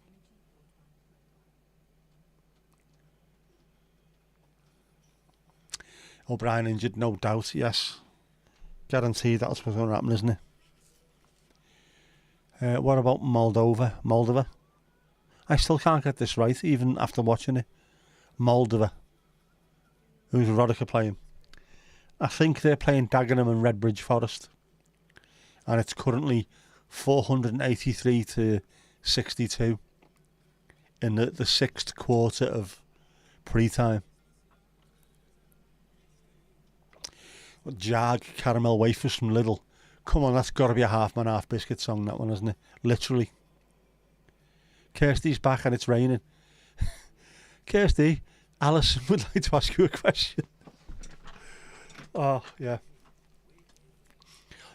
O'Brien injured, no doubt, yes. Guaranteed that's what's going to happen, isn't it? What about Moldova? Moldova? I still can't get this right, even after watching it. Moldova. Who's Rodica playing? I think they're playing Dagenham and Redbridge Forest. And it's currently 483 to 62 in the sixth quarter of pre-time. Jag caramel wafers from Lidl. Come on, that's got to be a half man, half biscuit song, that one, isn't it? Literally. Kirsty's back and it's raining. Kirsty, Alison would like to ask you a question. Oh, yeah.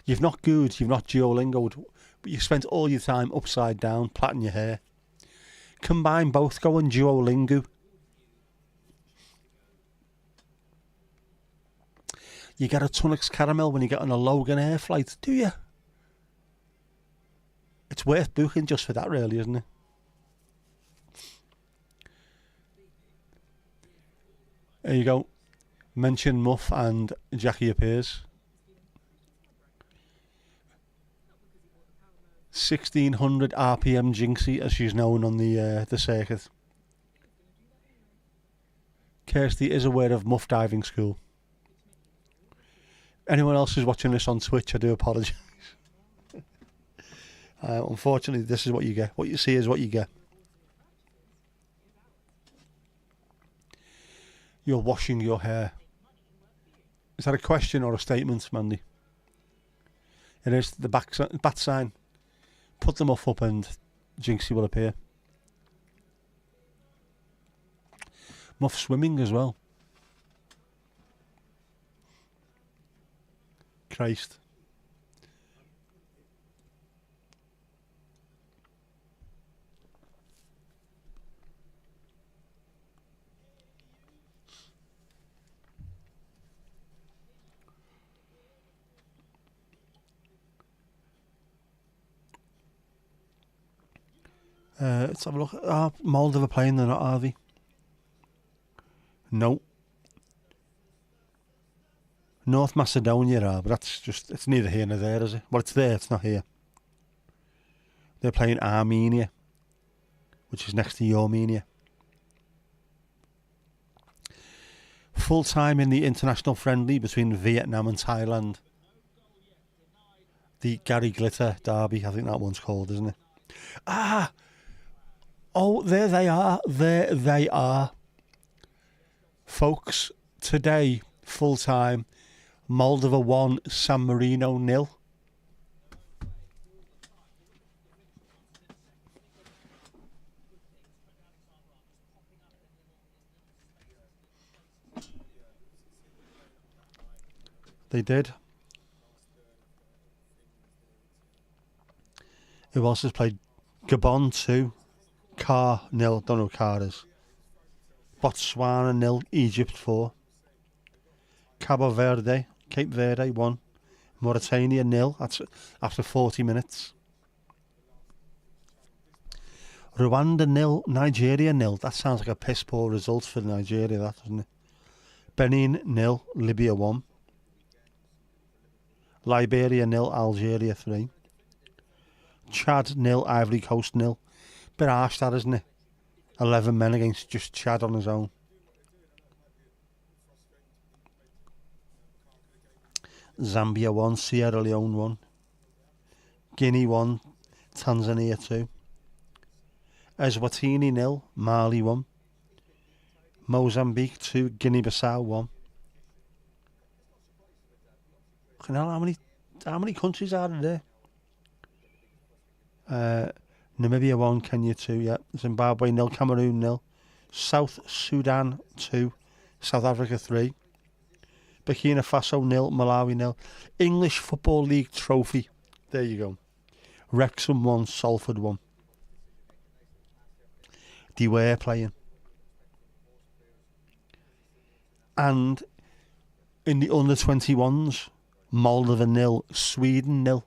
You've not Duolingoed, but you spent all your time upside down, plaiting your hair. Combine both, go on Duolingo. You get a Tunnocks caramel when you get on a Logan Air flight, do you? It's worth booking just for that, really, isn't it? There you go. Mention Muff and Jackie appears. 1600 RPM Jinxie, as she's known on the circuit. Kirsty is aware of Muff Diving School. Anyone else who's watching this on Twitch, I do apologise. Unfortunately, this is what you get. What you see is what you get. You're washing your hair. Is that a question or a statement, Mandy? It is. The bat sign. Put them off up and Jinxie will appear. Muff swimming as well. Christ. Let's have a look. Moldova playing, they're not, are they? No. North Macedonia are, but that's just, it's neither here nor there, is it? Well, it's there, it's not here. They're playing Armenia, which is next to Armenia. Full time in the international friendly between Vietnam and Thailand. The Gary Glitter derby, I think that one's called, isn't it? Oh, there they are. There they are. Folks, today, full time, Moldova 1, San Marino 0. They did. Who else has played? Gabon 2, Car 0, don't know who Car is. Botswana 0, Egypt 4. Cape Verde 1, Mauritania 0, that's after 40 minutes. Rwanda 0, Nigeria 0, that sounds like a piss poor result for Nigeria, that, doesn't it? Benin 0, Libya 1. Liberia 0, Algeria 3. Chad 0, Ivory Coast 0. Bit harsh that, isn't it? 11 men against just Chad on his own. Zambia 1, Sierra Leone 1. Guinea 1, Tanzania 2. Eswatini 0, Mali 1. Mozambique 2, Guinea-Bissau 1. Fucking hell, how many countries are there? Namibia 1, Kenya 2, yeah. Zimbabwe 0, Cameroon 0. South Sudan 2, South Africa 3. Burkina Faso 0, Malawi 0. English Football League trophy. There you go. Wrexham 1, Salford 1. They were playing. And in the under 21s, Moldova 0, Sweden 0.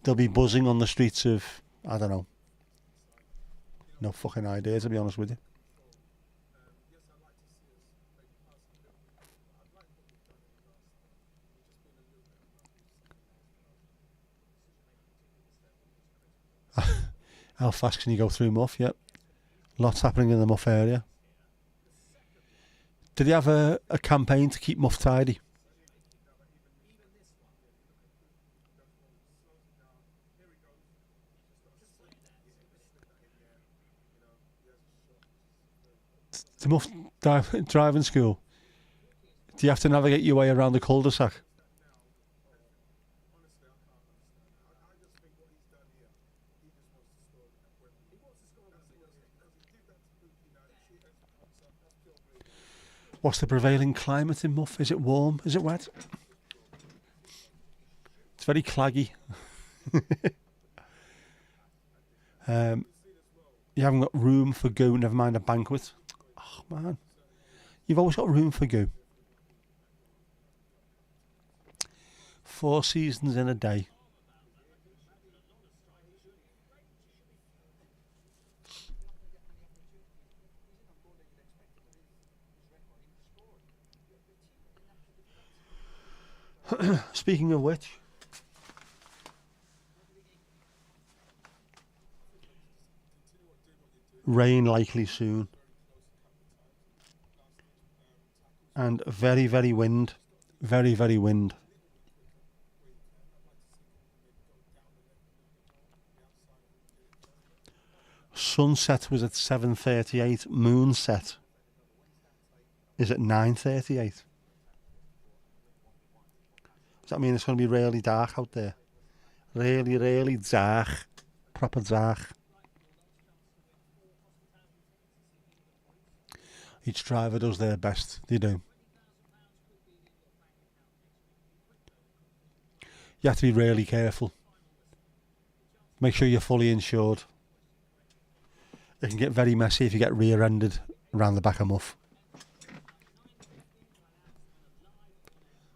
They'll be buzzing on the streets of, I don't know. No fucking idea, to be honest with you. How fast can you go through Muff? Yep. Lots happening in the Muff area. Did he have a campaign to keep Muff tidy? The Muff driving school. Do you have to navigate your way around the cul-de-sac? What's the prevailing climate in Muff? Is it warm? Is it wet? It's very claggy. You haven't got room for goo, never mind a banquet. Oh, man. You've always got room for goo. 4 seasons in a day. Speaking of which, rain likely soon, and very, very wind, very, very wind. Sunset was at 7:38. Moonset is at 9:38. Does that mean it's going to be really dark out there? Really, really dark. Proper dark. Each driver does their best. They do. You have to be really careful. Make sure you're fully insured. It can get very messy if you get rear-ended around the back of Muff.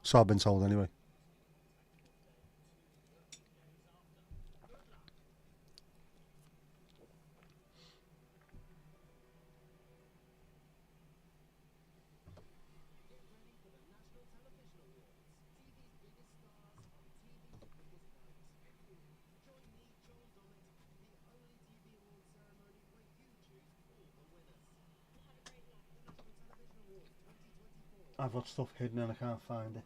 So I've been told anyway. I've got stuff hidden and I can't find it.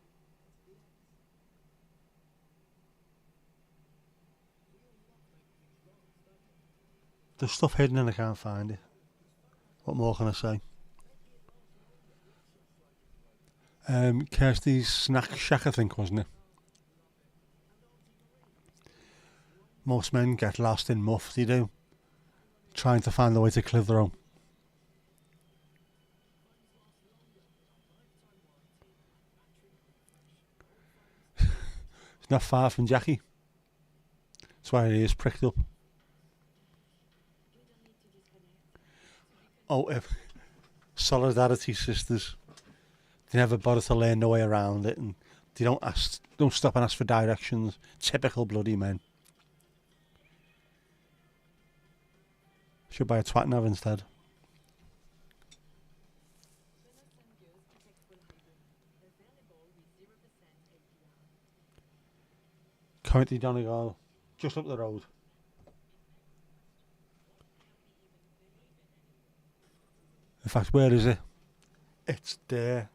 There's stuff hidden and I can't find it. What more can I say? Kirsty's Snack Shack, I think, wasn't it? Most men get lost in Muff, they do. Trying to find the way to Clitheroe. It's not far from Jackie. That's why he is pricked up. Oh, solidarity sisters. They never bother to learn the way around it, and they don't stop and ask for directions. Typical bloody men. Should buy a twat nav instead. County Donegal, just up the road. In fact, where is it? It's there.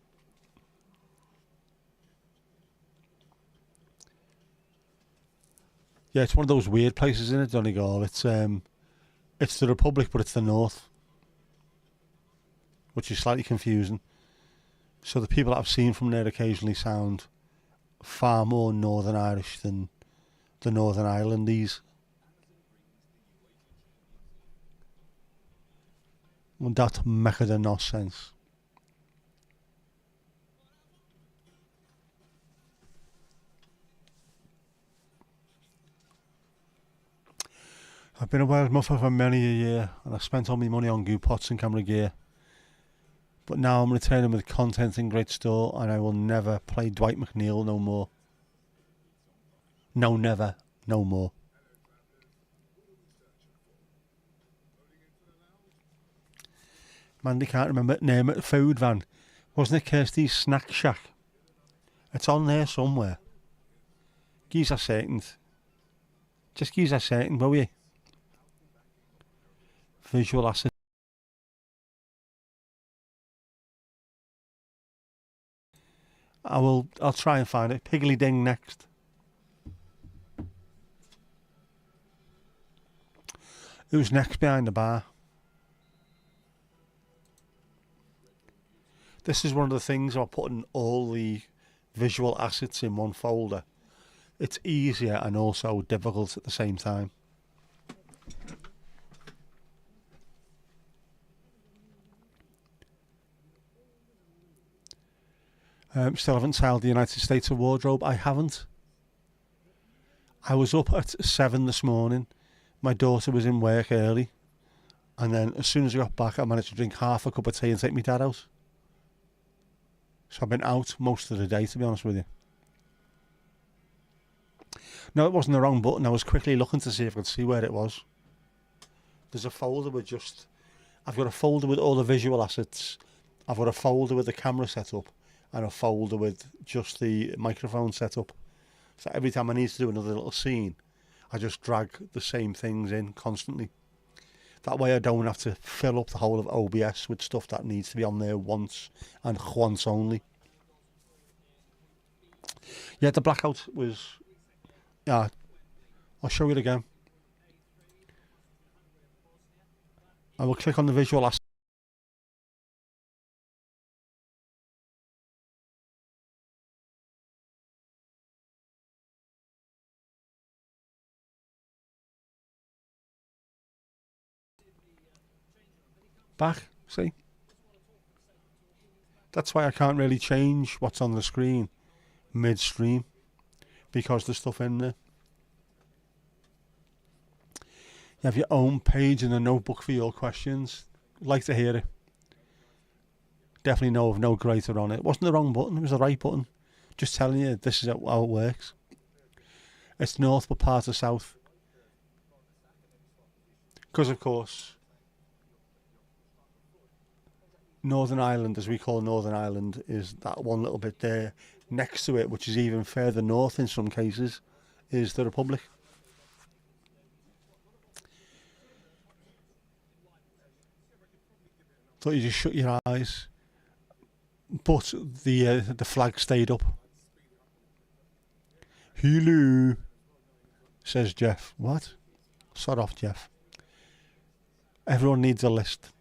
Yeah, it's one of those weird places, isn't it, Donegal? It's the Republic, but it's the North, which is slightly confusing. So the people that I've seen from there occasionally sound far more Northern Irish than the Northern Islandese. And that makes no sense. I've been a Wales muffer for many a year, and I've spent all my money on goo pots and camera gear. But now I'm returning with content in great store, and I will never play Dwight McNeil no more. No, never. No more. Mandy can't remember the name of the food van. Wasn't it Kirsty's Snack Shack? It's on there somewhere. Give us a second. Just give us a second, will you? Visual asset. I'll try and find it. Piggly Ding next. Who's next behind the bar? This is one of the things about putting all the visual assets in one folder. It's easier and also difficult at the same time. Still haven't tiled the United States of Wardrobe. I haven't. I was up at 7 this morning. My daughter was in work early. And then as soon as I got back, I managed to drink half a cup of tea and take my dad out. So I've been out most of the day, to be honest with you. No, it wasn't the wrong button. I was quickly looking to see if I could see where it was. There's a folder with just... I've got a folder with all the visual assets. I've got a folder with the camera set up. And a folder with just the microphone set up. So every time I need to do another little scene, I just drag the same things in constantly. That way I don't have to fill up the whole of OBS with stuff that needs to be on there once and once only. Yeah, the blackout was... Yeah, I'll show you it again. I will click on the visual asset. Back, see? That's why I can't really change what's on the screen midstream, because there's stuff in there. You have your own page in the notebook for your questions. Like to hear it. Definitely know of no greater on it. It wasn't the wrong button, it was the right button. Just telling you, this is how it works. It's north but part of south. Because of course, Northern Ireland, as we call Northern Ireland, is that one little bit there. Next to it, which is even further north in some cases, is the Republic. Thought you just shut your eyes, but the flag stayed up. Hello, says Jeff. What? Sod off, Jeff. Everyone needs a list.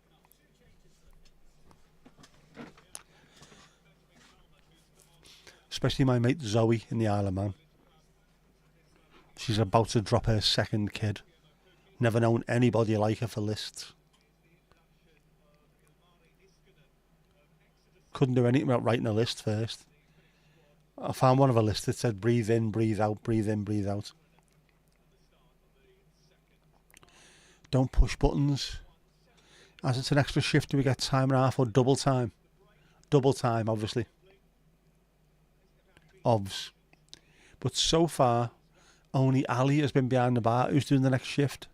Especially my mate Zoe in the Isle of Man. She's about to drop her second kid. Never known anybody like her for lists. Couldn't do anything without writing a list first. I found one of a list that said breathe in, breathe out, breathe in, breathe out. Don't push buttons. As it's an extra shift, do we get time and a half or double time? Double time, obviously. Obvs. But so far, only Ali has been behind the bar. Who's doing the next shift?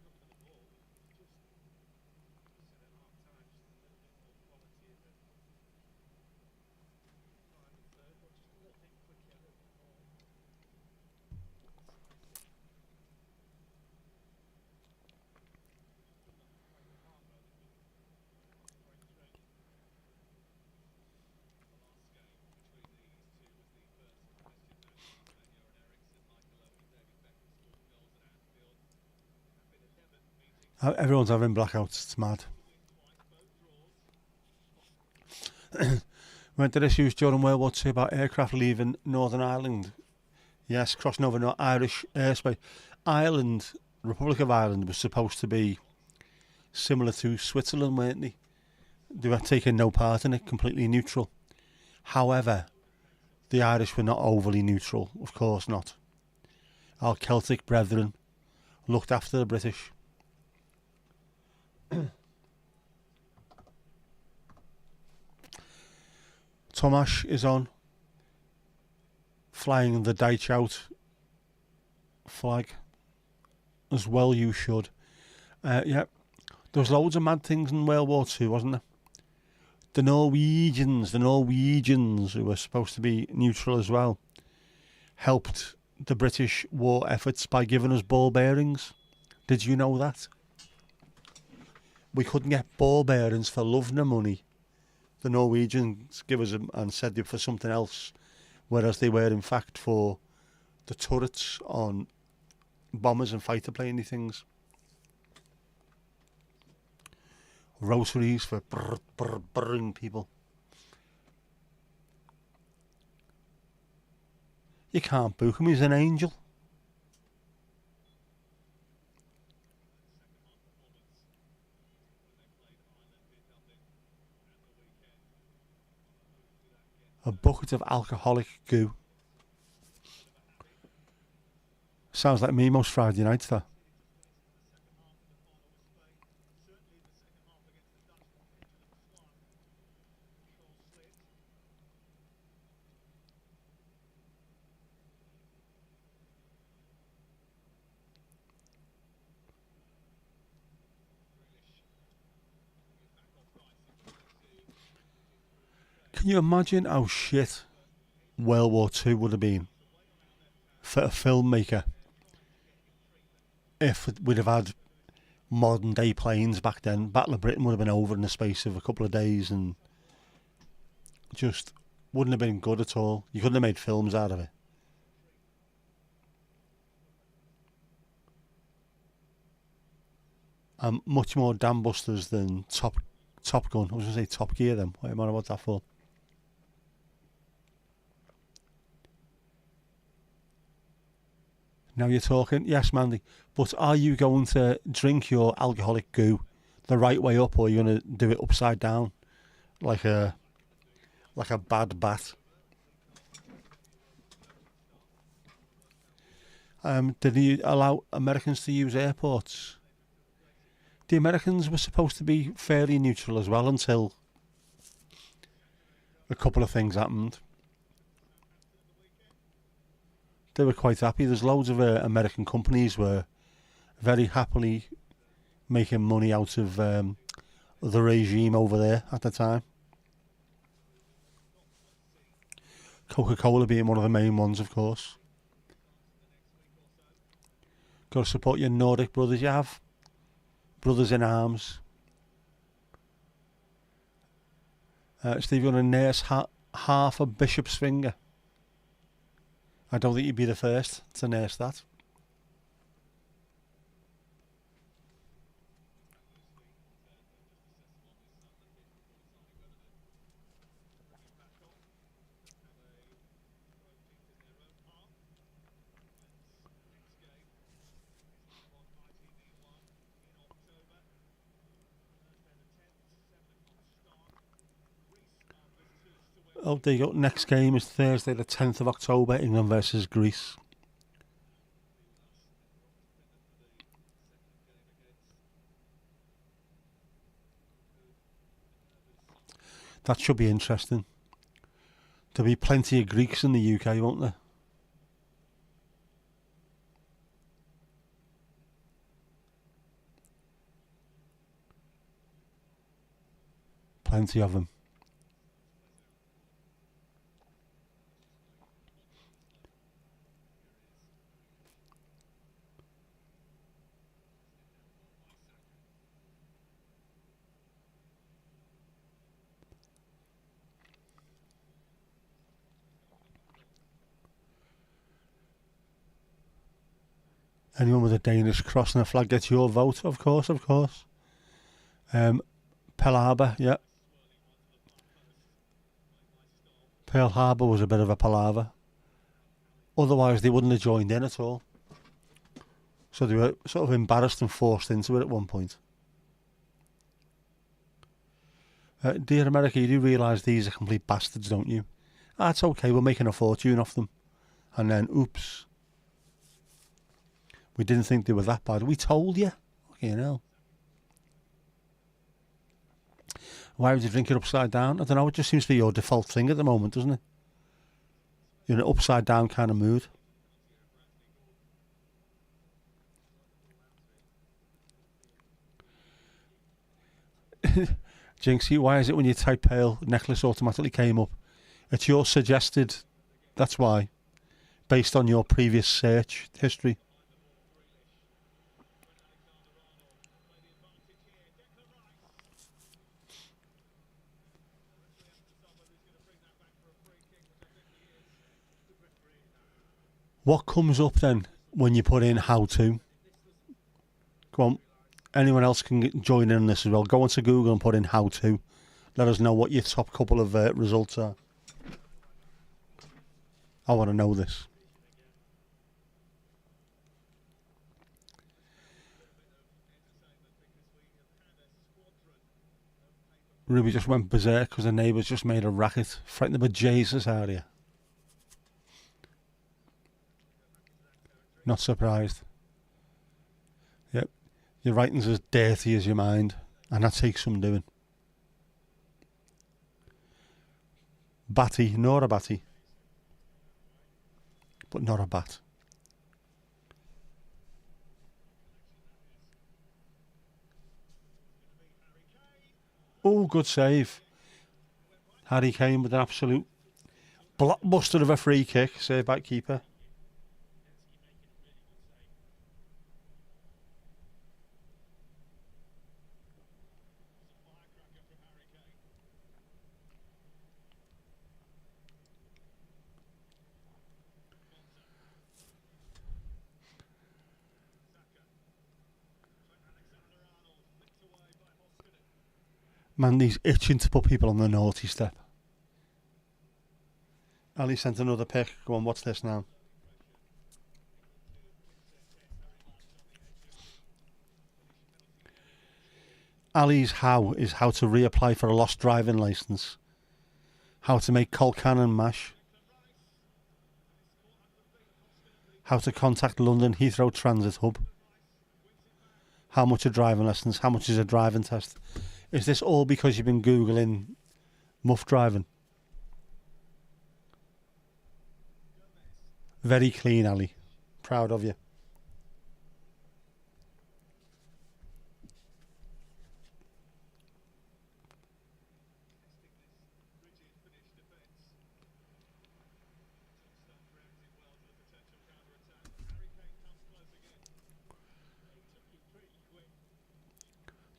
Everyone's having blackouts. It's mad. Weren't there issues during World War II about aircraft leaving Northern Ireland? Yes, crossing over Irish airspace. Ireland, Republic of Ireland, was supposed to be similar to Switzerland, weren't they? They were taking no part in it, completely neutral. However, the Irish were not overly neutral, of course not. Our Celtic brethren looked after the British. Tomasz is on, flying the Dyche out flag. As well you should. Yeah, there was loads of mad things in World War II, wasn't there? The Norwegians, who were supposed to be neutral as well, helped the British war efforts by giving us ball bearings. Did you know that? we couldn't get ball bearings for Lovner money. The Norwegians give us them and said they were for something else, whereas they were in fact for the turrets on bombers and fighter plane things. Rosaries for brrring people. You can't book him, he's an angel. A bucket of alcoholic goo. Sounds like me most Friday nights, that. Can you imagine how shit World War II would have been for a filmmaker if we'd have had modern day planes back then? Battle of Britain would have been over in the space of a couple of days and just wouldn't have been good at all. You couldn't have made films out of it. Much more dam busters than Top Gun. I was going to say Top Gear then. What am I about that for? Now you're talking. Yes, Mandy. But are you going to drink your alcoholic goo the right way up, or are you going to do it upside down like a bad bat? Did he allow Americans to use airports? The Americans were supposed to be fairly neutral as well until a couple of things happened. They were quite happy. There's loads of American companies were very happily making money out of the regime over there at the time. Coca-Cola being one of the main ones, of course. Got to support your Nordic brothers you have. Brothers in arms. Steve, you're going to nurse half a bishop's finger. I don't think you'd be the first to nurse that. Oh, there you go. Next game is Thursday, the 10th of October, England versus Greece. That should be interesting. There'll be plenty of Greeks in the UK, won't there? Plenty of them. Anyone with a Danish cross and a flag gets your vote, of course, of course. Pearl Harbor, yeah. Pearl Harbor was a bit of a palaver. Otherwise, they wouldn't have joined in at all. So they were sort of embarrassed and forced into it at one point. Dear America, you do realise these are complete bastards, don't you? That's okay, we're making a fortune off them. And then, oops. We didn't think they were that bad. We told you. Fucking hell. Why would you drink it upside down? I don't know, it just seems to be your default thing at the moment, doesn't it? You're in an upside down kind of mood. Jinxie, why is it when you type Pearl, necklace automatically came up? It's your suggested, that's why. Based on your previous search history. What comes up then when you put in how to? Go on. Anyone else can join in on this as well. Go onto Google and put in how to. Let us know what your top couple of results are. I want to know this. Ruby just went berserk because the neighbours just made a racket. Frightened the bejesus out of you. Not surprised. Yep. Your writing's as dirty as your mind. And that takes some doing. Batty, nor a batty. But not a bat. Oh, good save. Harry Kane with an absolute blockbuster of a free kick. Saved by keeper. Man, he's itching to put people on the naughty step. Ali sent another pick. Go on, what's this now? Ali's how is how to reapply for a lost driving licence. How to make Colcannon mash. How to contact London Heathrow Transit Hub. How much are driving lessons? How much is a driving test? Is this all because you've been Googling muff driving? Very clean, Ali. Proud of you.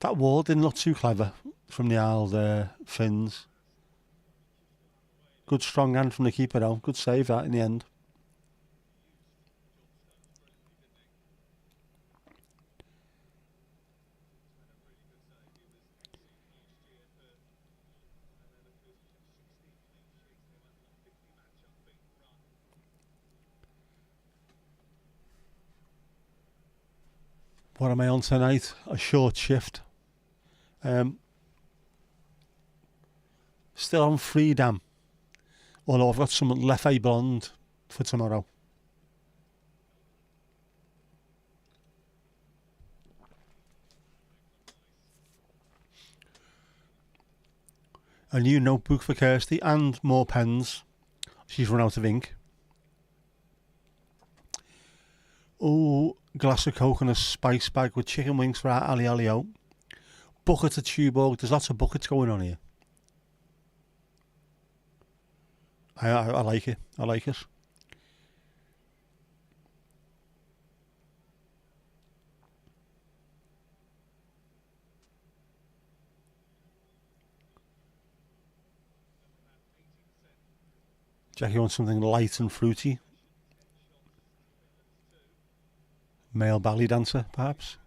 That wall didn't look too clever from the old Finns. Good strong hand from the keeper though. Good save that in the end. What am I on tonight? A short shift. Still on Freedom. Although I've got some Leffe Blonde for tomorrow. A new notebook for Kirsty and more pens. She's run out of ink. Oh, glass of Coke and a spice bag with chicken wings for our Ali Alio. Bucket of Tuborg. There's lots of buckets going on here. I like it. I like it. Jackie wants something light and fruity. Male ballet dancer, perhaps.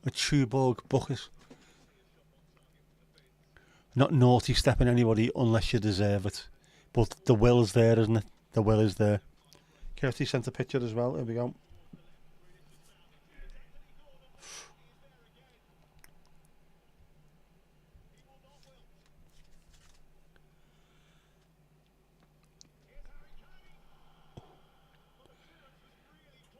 A Tuborg bucket. Not naughty stepping anybody unless you deserve it. But the will's there, isn't it? The will is there. Kirsty sent a picture as well. Here we go.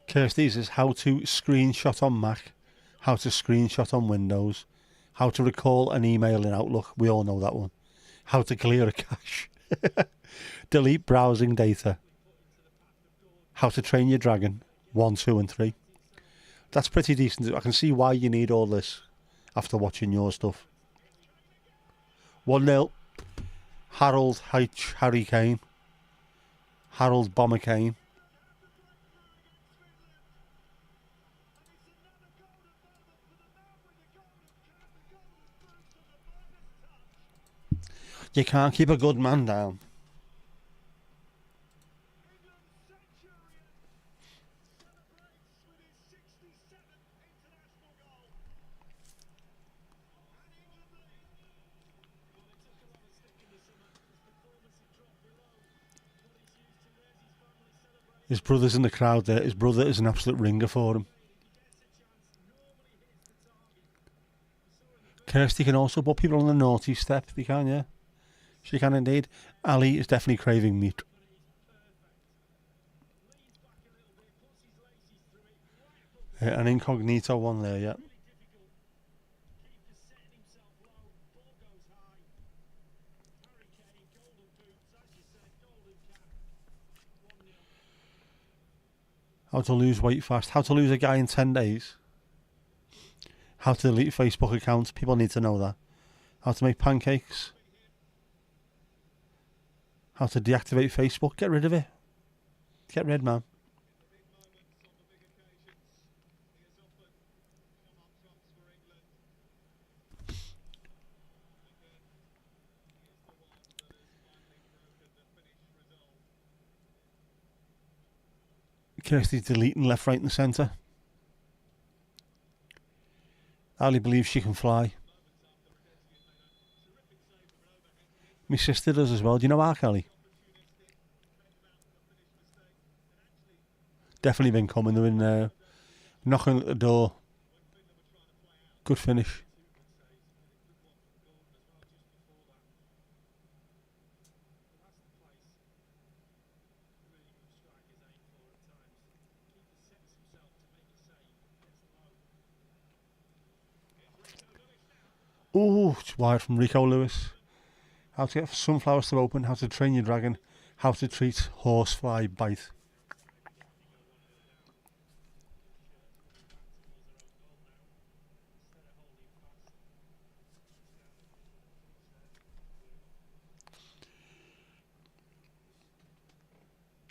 Kirsty's is how to screenshot on Mac, how to screenshot on Windows, how to recall an email in Outlook. We all know that one. How to clear a cache. Delete browsing data. How to train your dragon. 1, 2 and 3. That's pretty decent. I can see why you need all this after watching your stuff. 1-0. Harold Harry Kane. Harold Bomber Kane. You can't keep a good man down. His brother's in the crowd there. His brother is an absolute ringer for him. Kirsty can also put people on the naughty step. They can, yeah. She can indeed. Ali is definitely craving meat. An incognito one there, yeah. How to lose weight fast. How to lose a guy in 10 days. How to delete Facebook accounts. People need to know that. How to make pancakes. How to deactivate Facebook. Get rid of it. Get rid, man. Kirsty's deleting left, right and centre. Ali believes she can fly. My sister does as well. Do you know R. Kelly? Definitely been coming. They're in knocking at the door. Good finish. Ooh, it's wide from Rico Lewis. How to get sunflowers to open. How to train your dragon. How to treat horsefly bite.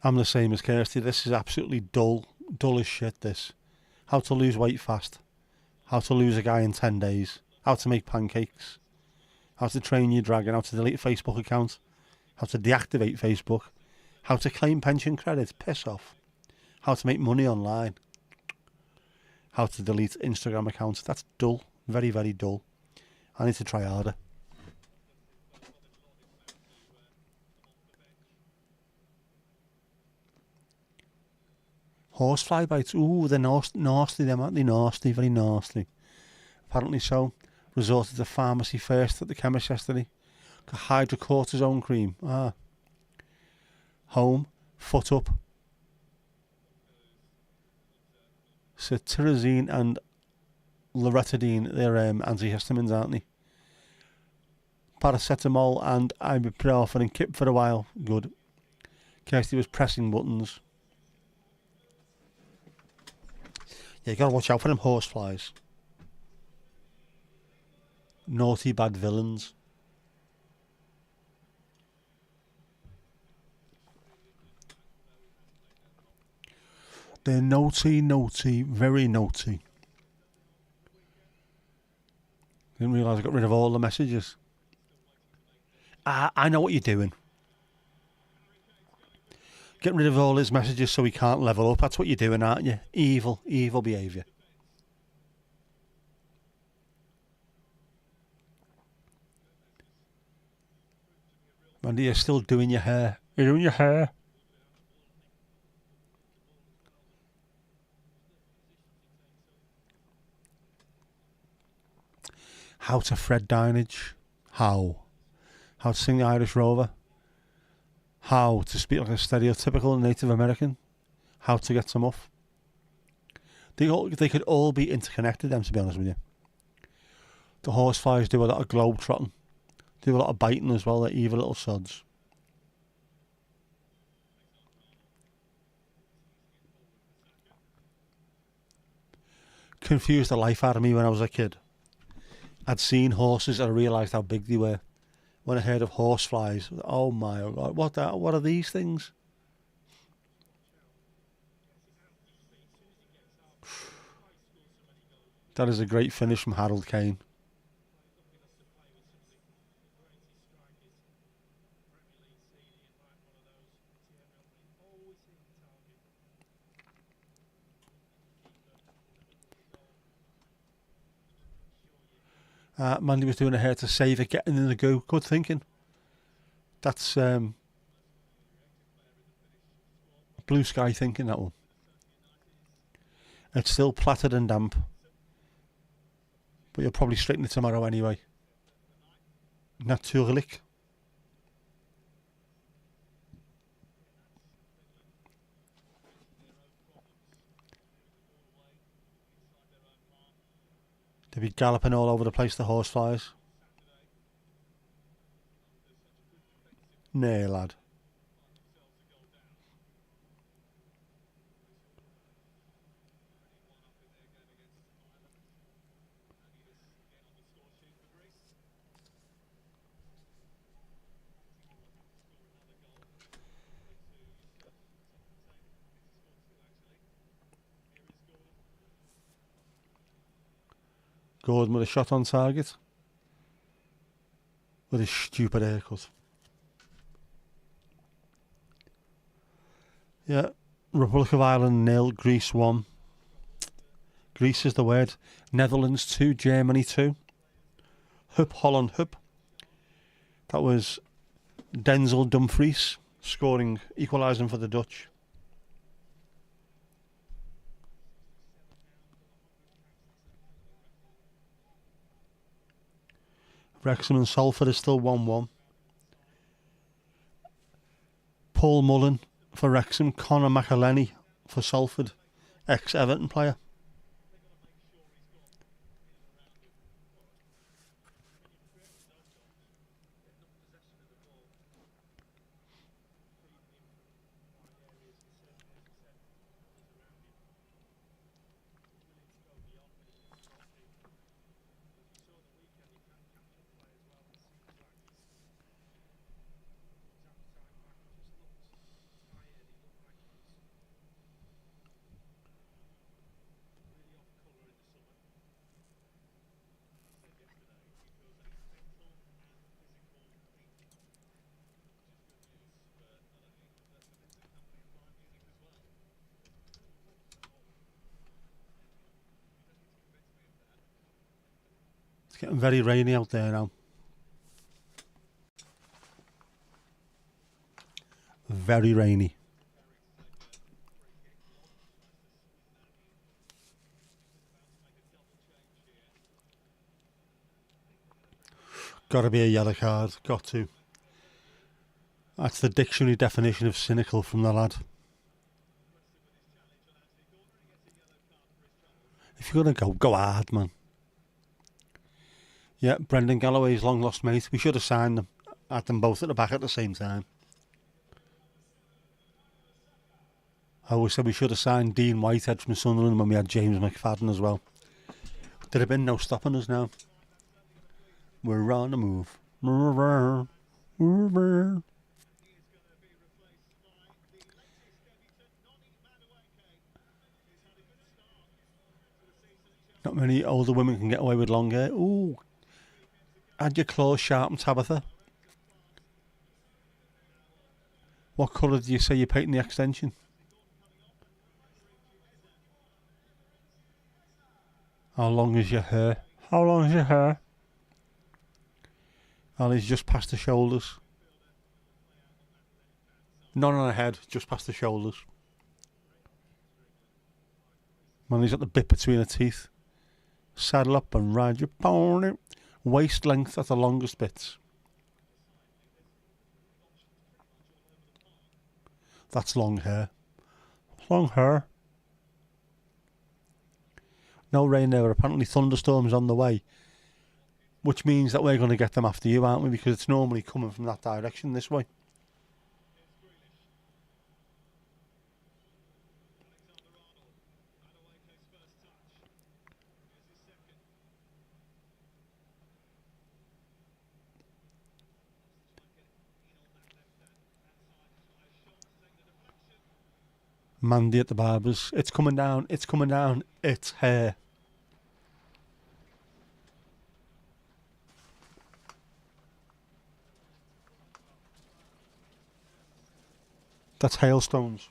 I'm the same as Kirsty. This is absolutely dull as shit, this. How to lose weight fast. How to lose a guy in 10 days. How to make pancakes. How to train your dragon. How to delete a Facebook account. How to deactivate Facebook. How to claim pension credits. Piss off. How to make money online. How to delete Instagram accounts. That's dull. Very, very dull. I need to try harder. Horsefly bites. Ooh, they're nasty, them, aren't they? Nasty, very nasty. Apparently so. Resorted to pharmacy first at the chemist yesterday. Got hydrocortisone cream. Home. Foot up. Cetirizine and loratadine. They're antihistamines, aren't they? Paracetamol and ibuprofen and kip for a while. Good. Kirsty was pressing buttons. Yeah, you gotta watch out for them horseflies. Naughty bad villains. They're naughty, very naughty. Didn't realise I got rid of all the messages. I know what you're doing. Get rid of all his messages so he can't level up. That's what you're doing, aren't you? Evil behaviour. Mandy, you're still doing your hair. You're doing your hair. How to Fred Dinage. How to sing the Irish Rover. How to speak like a stereotypical Native American. How to get some off. They could all be interconnected, them, to be honest with you. The horseflies do a lot of globe trotting. Do a lot of biting as well, they're evil little sods. Confused the life out of me when I was a kid. I'd seen horses and I realised how big they were. When I heard of horseflies, oh my God, what are these things? That is a great finish from Harold Kane. Mandy was doing her hair to save it, getting in the goo. Good thinking. That's blue sky thinking, that one. It's still plattered and damp, but you'll probably straighten it tomorrow anyway. Natuurlijk. They'll be galloping all over the place, the horseflies. Nay, lad. Gordon with a shot on target. With his stupid haircut. Yeah. Republic of Ireland 0, Greece 1. Greece is the word. Netherlands 2, Germany 2. Hup, Holland, hup. That was Denzel Dumfries scoring, equalising for the Dutch. Wrexham and Salford is still 1-1. Paul Mullen for Wrexham, Conor McElhenney for Salford, ex-Everton player. It's getting very rainy out there now. Very rainy. Got to be a yellow card. Got to. That's the dictionary definition of cynical from the lad. If you're going to go hard, man. Yeah, Brendan Galloway's long lost mate. We should have signed them. Had them both at the back at the same time. I always said we should have signed Dean Whitehead from Sunderland when we had James McFadden as well. There'd have been no stopping us now. We're on the move. Not many older women can get away with long hair. Ooh. Had your claws sharpened, Tabitha. What colour do you say you're painting the extension? How long is your hair? How long is your hair? Ali's just past the shoulders. Not on her head, just past the shoulders. Manly's got the bit between her teeth. Saddle up and ride your pony. Waist length at the longest bits. That's long hair. Long hair. No rain there. Apparently thunderstorms on the way. Which means that we're going to get them after you, aren't we? Because it's normally coming from that direction this way. Mandy at the barbers. It's coming down. It's coming down. It's hair. That's hailstones.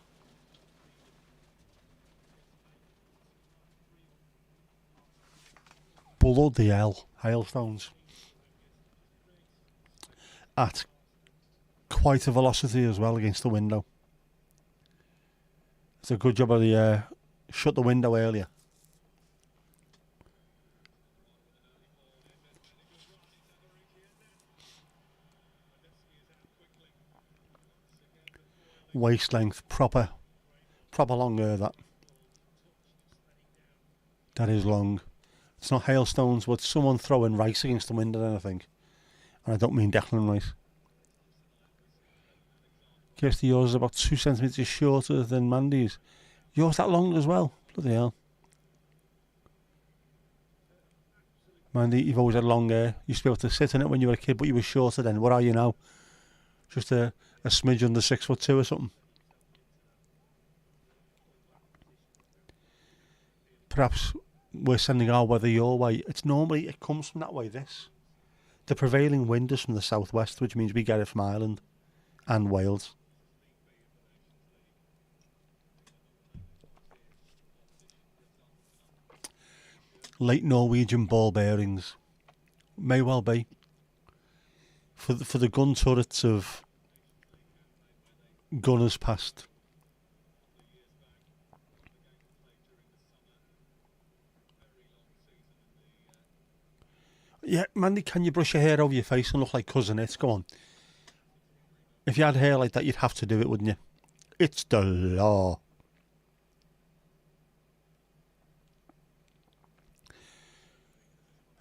Bloody hell. Hailstones. At quite a velocity as well against the window. It's a good job of the shut the window earlier. Waist length, proper long hair that. That is long. It's not hailstones, but someone throwing rice against the window then, I think. And I don't mean Declan Rice. Kirsty, yours is about 2 centimetres shorter than Mandy's. Yours that long as well? Bloody hell. Mandy, you've always had long hair. You used to be able to sit in it when you were a kid, but you were shorter then. What are you now? Just a smidge under 6'2" or something? Perhaps we're sending our weather your way. It comes from that way, this. The prevailing wind is from the southwest, which means we get it from Ireland and Wales. Late Norwegian ball bearings. May well be. For the gun turrets of gunners past. Yeah, Mandy, can you brush your hair over your face and look like Cousin It? Go on. If you had hair like that, you'd have to do it, wouldn't you? It's the law.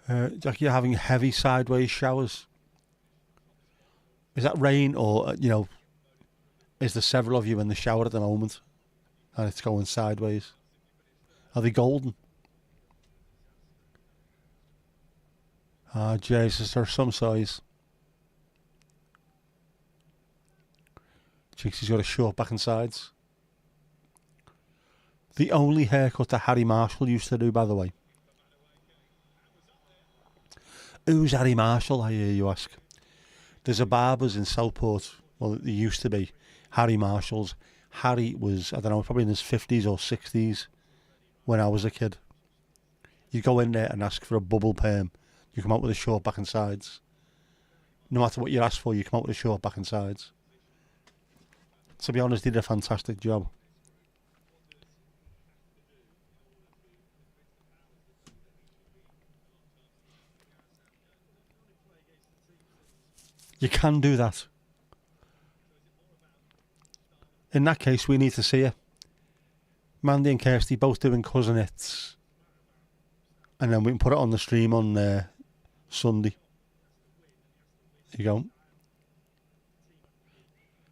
Like you're having heavy sideways showers. Is that rain or, is there several of you in the shower at the moment and it's going sideways? Are they golden? Ah, Jesus, they're some size. Jinxie's got a short back and sides. The only haircut that Harry Marshall used to do, by the way. Who's Harry Marshall, I hear you ask? There's a barber's in Southport. Well, there used to be. Harry Marshall's. Harry was, I don't know, probably in his 50s or 60s when I was a kid. You go in there and ask for a bubble perm. You come out with a short back and sides. No matter what you ask for, you come out with a short back and sides. To be honest, he did a fantastic job. You can do that. In that case, we need to see you. Mandy and Kirsty both doing Cousin It's. And then we can put it on the stream on Sunday. There you go.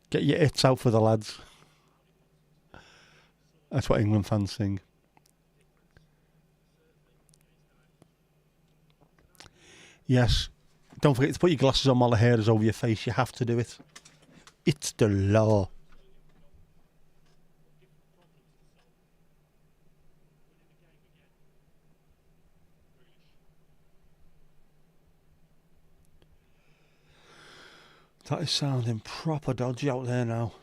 Get your its out for the lads. That's what England fans sing. Yes. Don't forget to put your glasses on while the hair is over your face. You have to do it. It's the law. That is sounding proper dodgy out there now.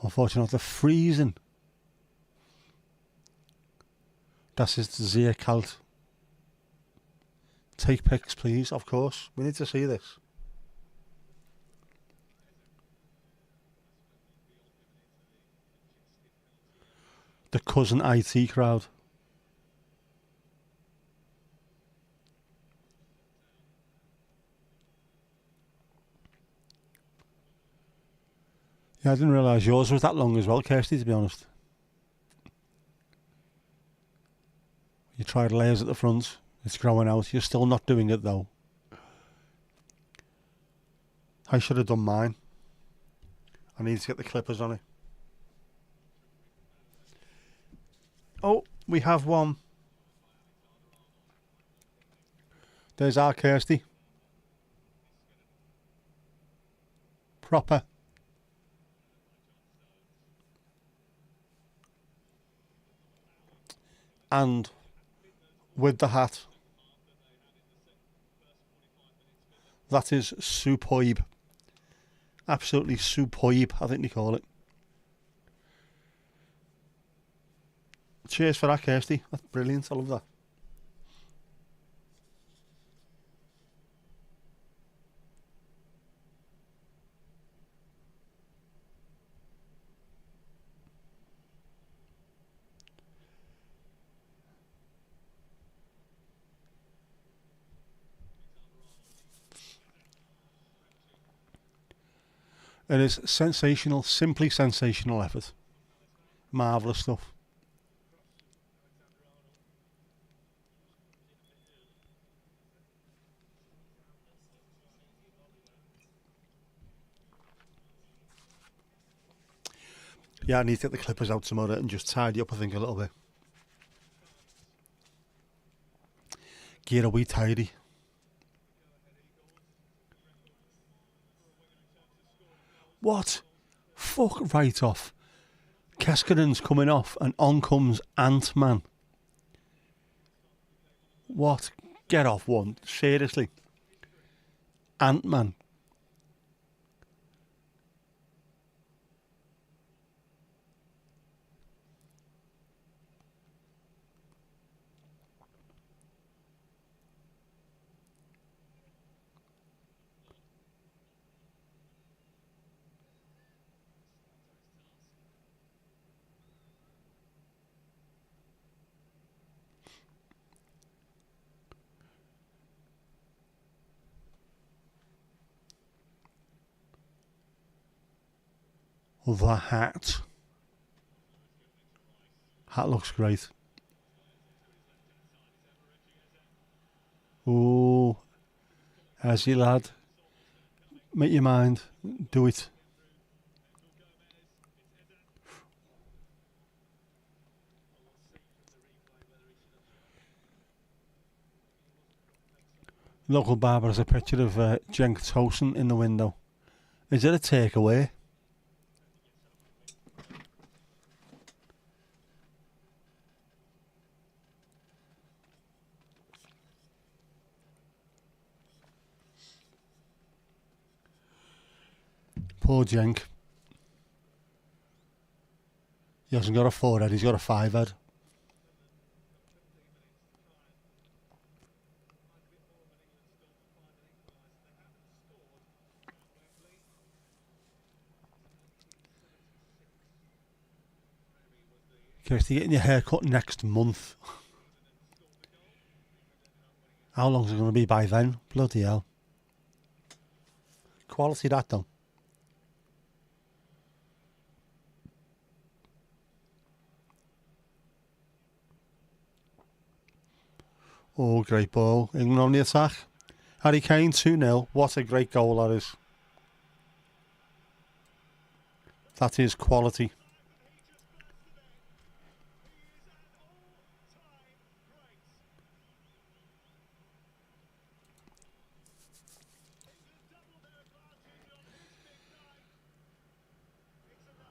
Unfortunately, the freezing. Das ist sehr kalt. Take pics, please, of course. We need to see this. The Cousin IT crowd. Yeah, I didn't realise yours was that long as well, Kirsty, to be honest. You tried layers at the front. It's growing out. You're still not doing it, though. I should have done mine. I need to get the clippers on it. Oh, we have one. There's our Kirsty. Proper. And with the hat. That is superb. Absolutely superb, I think they call it. Cheers for that, Kirsty. That's brilliant. I love that. It is sensational, simply sensational effort. Marvellous stuff. Yeah, I need to get the clippers out tomorrow and just tidy up, I think, a little bit. Get a wee tidy. What? Fuck right off. Keskinen's coming off and on comes Ant-Man. What? Get off one. Seriously. Ant-Man. The hat. Hat looks great. Oh, as you lad. Make your mind. Do it. Local barber has a picture of Cenk Tosun in the window. Is it a takeaway? Poor Cenk. He hasn't got a forehead, he's got a five head. Kirsty, getting your hair cut next month. How long's it going to be by then? Bloody hell. Quality that though. Oh, great ball. England on the attack. Harry Kane 2-0. What a great goal that is. That is quality.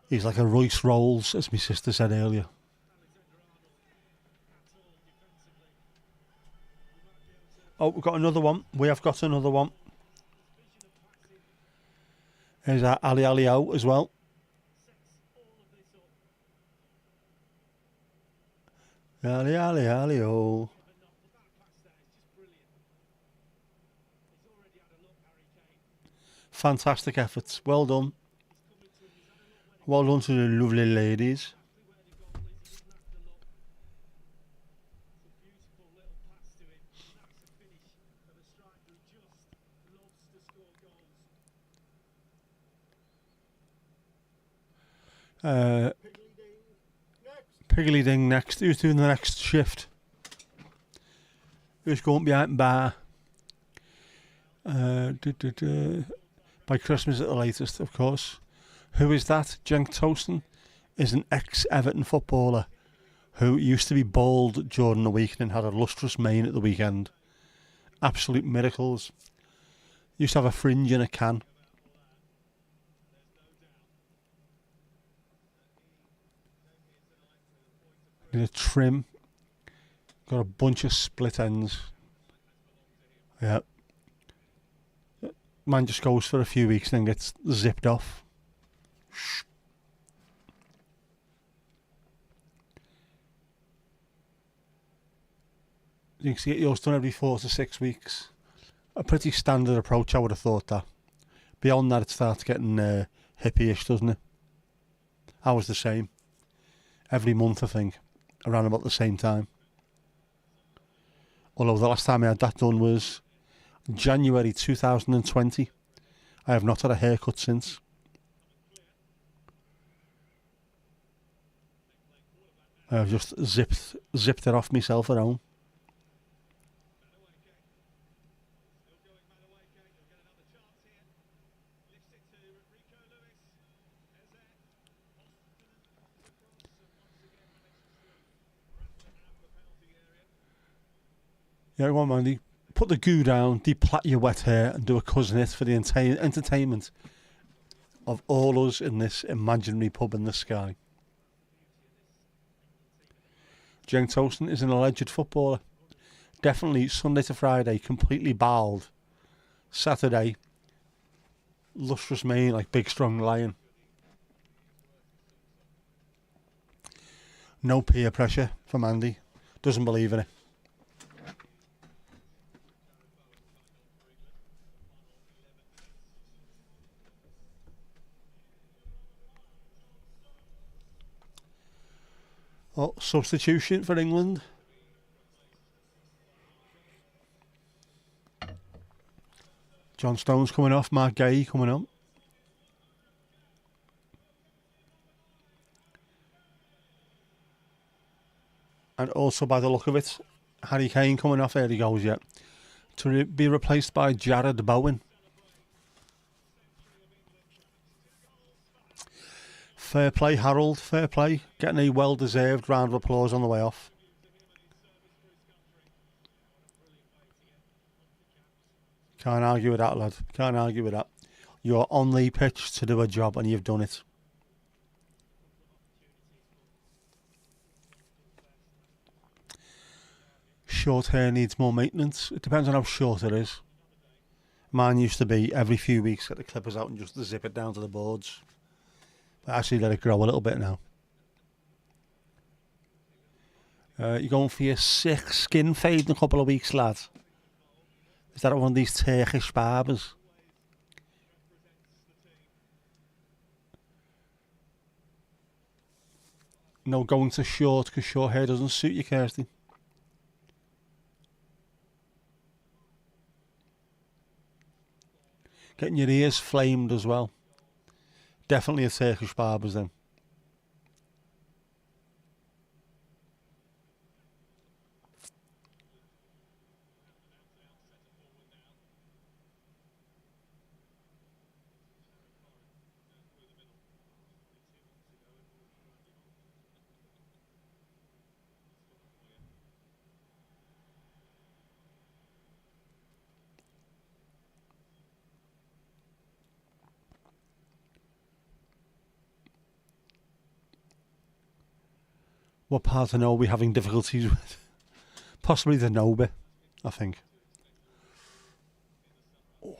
He's like a Royce Rolls, as my sister said earlier. Oh, we've got another one. We have got another one. There's Ali Ali out as well. Ali Ali Ali oh. Fantastic efforts. Well done. Well done to the lovely ladies. Piggly Ding next. Who's doing the next shift? Who's going behind bar? By Christmas at the latest, of course. Who is that? Cenk Tosun is an ex-Everton footballer who used to be bald during the week and had a lustrous mane at the weekend. Absolute miracles. Used to have a fringe in a can. Did a trim. Got a bunch of split ends. Yeah. Man just goes for a few weeks and then gets zipped off. You can get yours done every 4 to 6 weeks. A pretty standard approach, I would have thought that. Beyond that, it starts getting hippie-ish, doesn't it? I was the same. Every month, I think, around about the same time. Although the last time I had that done was January 2020. I have not had a haircut since. I've just zipped it off myself at home. Yeah, go on, Mandy. Put the goo down, deplat your wet hair, and do a cousin it for the entertainment of all us in this imaginary pub in the sky. Jen Toaston is an alleged footballer. Definitely Sunday to Friday, completely bald. Saturday, lustrous mane like big strong lion. No peer pressure from Andy. Doesn't believe in it. Oh, substitution for England. John Stones coming off, Mark Gay coming on. And also, by the look of it, Harry Kane coming off, there he goes, yeah. To be replaced by Jared Bowen. Fair play, Harold, fair play. Getting a well-deserved round of applause on the way off. Can't argue with that, lad. Can't argue with that. You're on the pitch to do a job and you've done it. Short hair needs more maintenance. It depends on how short it is. Mine used to be every few weeks, get the clippers out and just zip it down to the boards. But actually let it grow a little bit now. You're going for your sick skin fade in a couple of weeks, lad. Is that one of these Turkish barbers? No, going to short because short hair doesn't suit you, Kirsty. Getting your ears flamed as well. Definitely a Turkish barbers then. What part of no are we having difficulties with? Possibly the no bit, I think. Oh.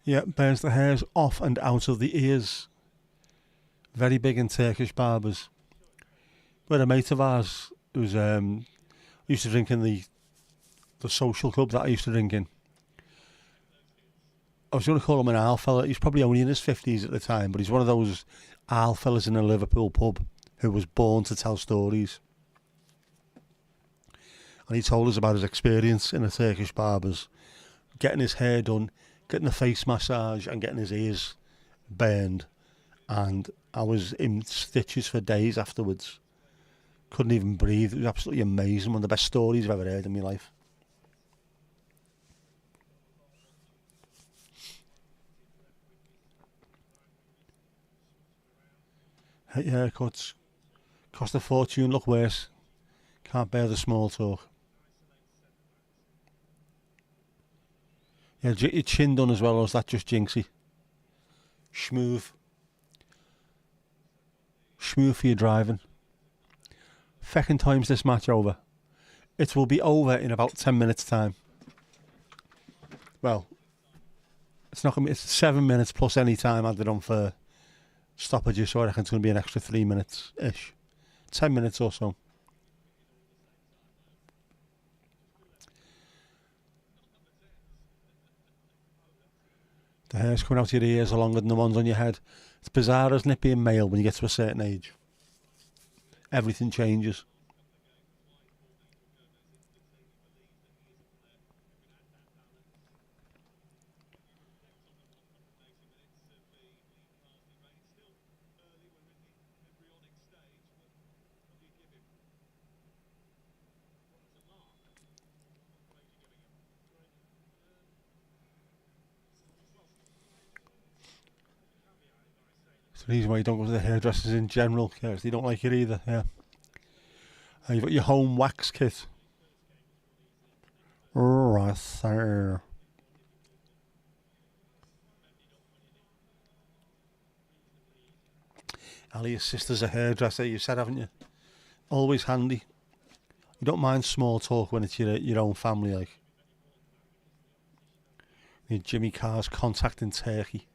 Yeah, burns the hairs off and out of the ears. Very big in Turkish barbers. We had a mate of ours who's used to drink in the social club that I used to drink in. I was going to call him an owl fella. He's probably only in his 50s at the time, but he's one of those owl fellas in a Liverpool pub who was born to tell stories. And he told us about his experience in a Turkish barber's, getting his hair done, getting a face massage and getting his ears burned. And I was in stitches for days afterwards. Couldn't even breathe. It was absolutely amazing. One of the best stories I've ever heard in my life. Haircuts. Cost a fortune, look worse. Can't bear the small talk. Yeah, your chin done as well, or is that just jinxy? Smooth. Smooth for your driving. Feckin' time's this match over. It will be over in about 10 minutes time. Well, it's not gonna be, it's 7 minutes plus any time added on for stoppages, so I reckon it's gonna be an extra 3 minutes ish. 10 minutes or so. The hairs coming out of your ears are longer than the ones on your head. It's bizarre, isn't it, being male when you get to a certain age? Everything changes. It's the reason why you don't go to the hairdressers in general, because they don't like it either, yeah. And you've got your home wax kit. Right there. Ali, your sister's a hairdresser, you said, haven't you? Always handy. You don't mind small talk when it's your own family, like. Jimmy Carr's contact in Turkey.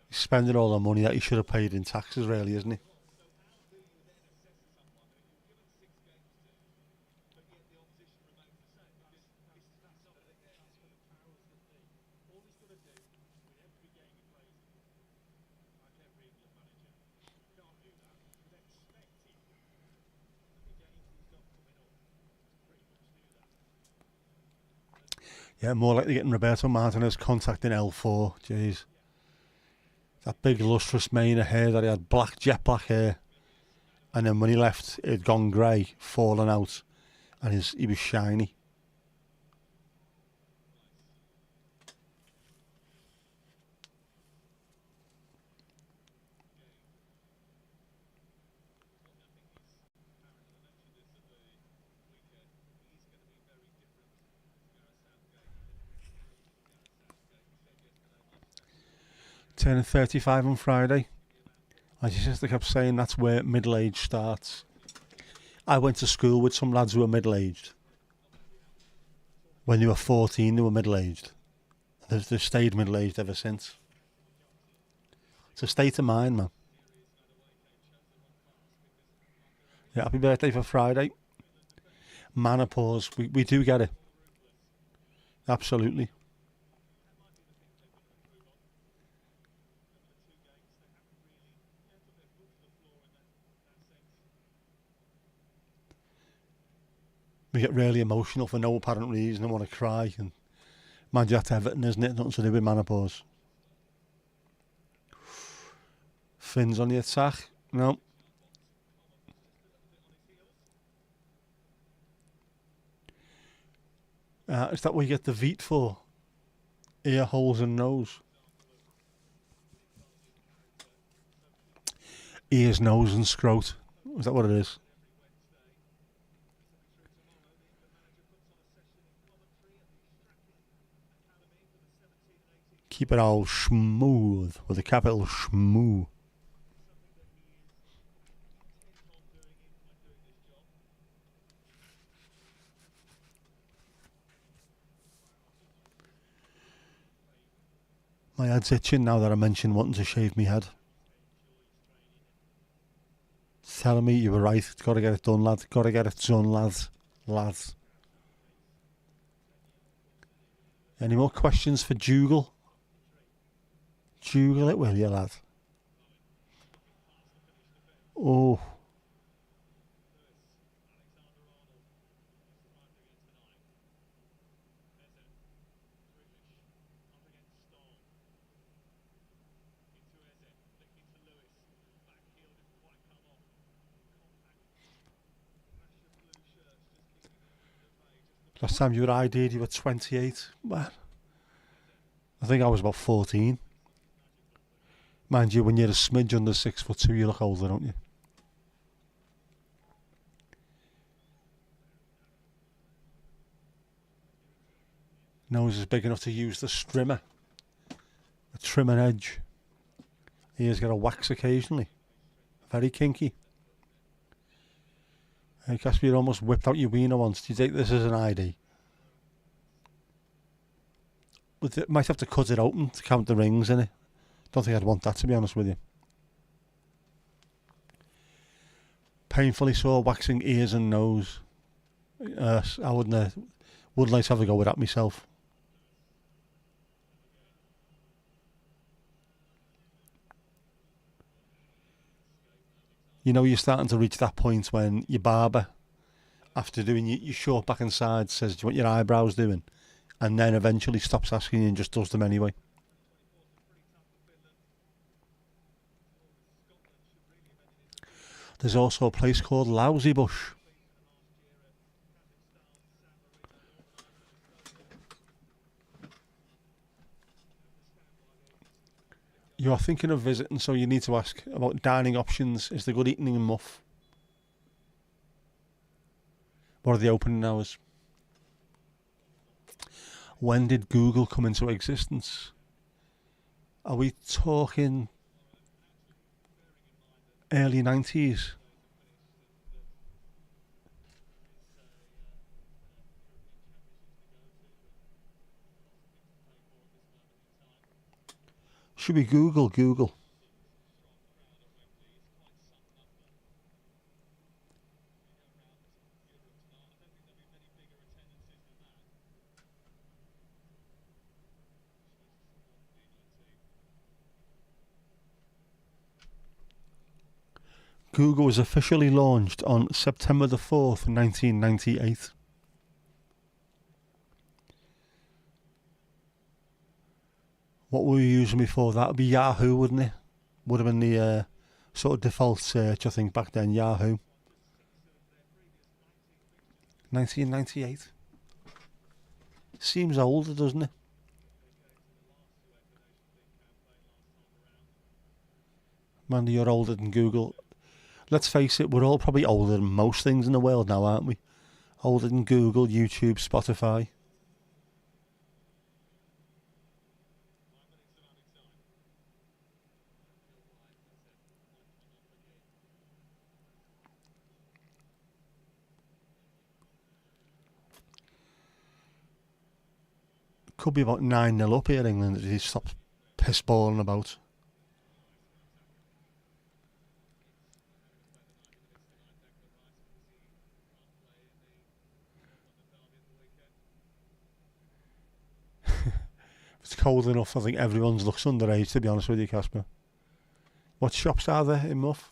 He's spending all the money that he should have paid in taxes, really, isn't he? Yeah, more likely getting Roberto Martinez contacting L4. Jeez. That big lustrous mane of hair that he had, jet black hair. And then when he left, it had gone grey, fallen out. And he was shiny. Turning 35 on Friday. As your sister kept saying, that's where middle age starts. I went to school with some lads who were middle aged. When they were 14, they were middle aged. They've stayed middle aged ever since. It's a state of mind, man. Yeah, happy birthday for Friday. Menopause, we do get it. Absolutely. We get really emotional for no apparent reason and want to cry. And mind you, that's Everton, isn't it? Nothing to do with menopause. Finn's on the attack. No. Is that what you get the Veet for? Ear holes and nose. Ears, nose and scrot. Is that what it is? Keep it all smooth with a capital schmoo. My head's itching now that I mentioned wanting to shave my head. It's telling me you were right. Got to get it done, lad. Got to get it done, lads. Lads. Any more questions for Dougal? Dougal it, will you, lad? Oh. Last time you were ID'd, you were 28. Man. I think I was about 14. Mind you, when you're a smidge under 6'2", you look older, don't you? Nose is big enough to use the strimmer. A trimmer edge. Ears get a wax occasionally. Very kinky. Hey, Casper, you almost whipped out your wiener once. Do you take this as an ID? Might have to cut it open to count the rings in it. Don't think I'd want that, to be honest with you. Painfully sore waxing ears and nose. I wouldn't like to have a go with that myself. You know, you're starting to reach that point when your barber, after doing your short back and sides, says, "Do you want your eyebrows doing?" And then eventually stops asking you and just does them anyway. There's also a place called Lousy Bush. You're thinking of visiting, so you need to ask about dining options. Is there good eating in Muff? What are the opening hours? When did Google come into existence? Are we talking early 90s? Should we Google? Google was officially launched on September the 4th, 1998. What were we using before? That would be Yahoo, wouldn't it? Would have been the sort of default search, I think, back then, Yahoo. 1998. Seems older, doesn't it? Mandy, you're older than Google. Let's face it, we're all probably older than most things in the world now, aren't we? Older than Google, YouTube, Spotify. Could be about 9-0 up here in England if he stops piss balling about. It's cold enough, I think everyone's looks underage, to be honest with you, Casper. What shops are there in Muff?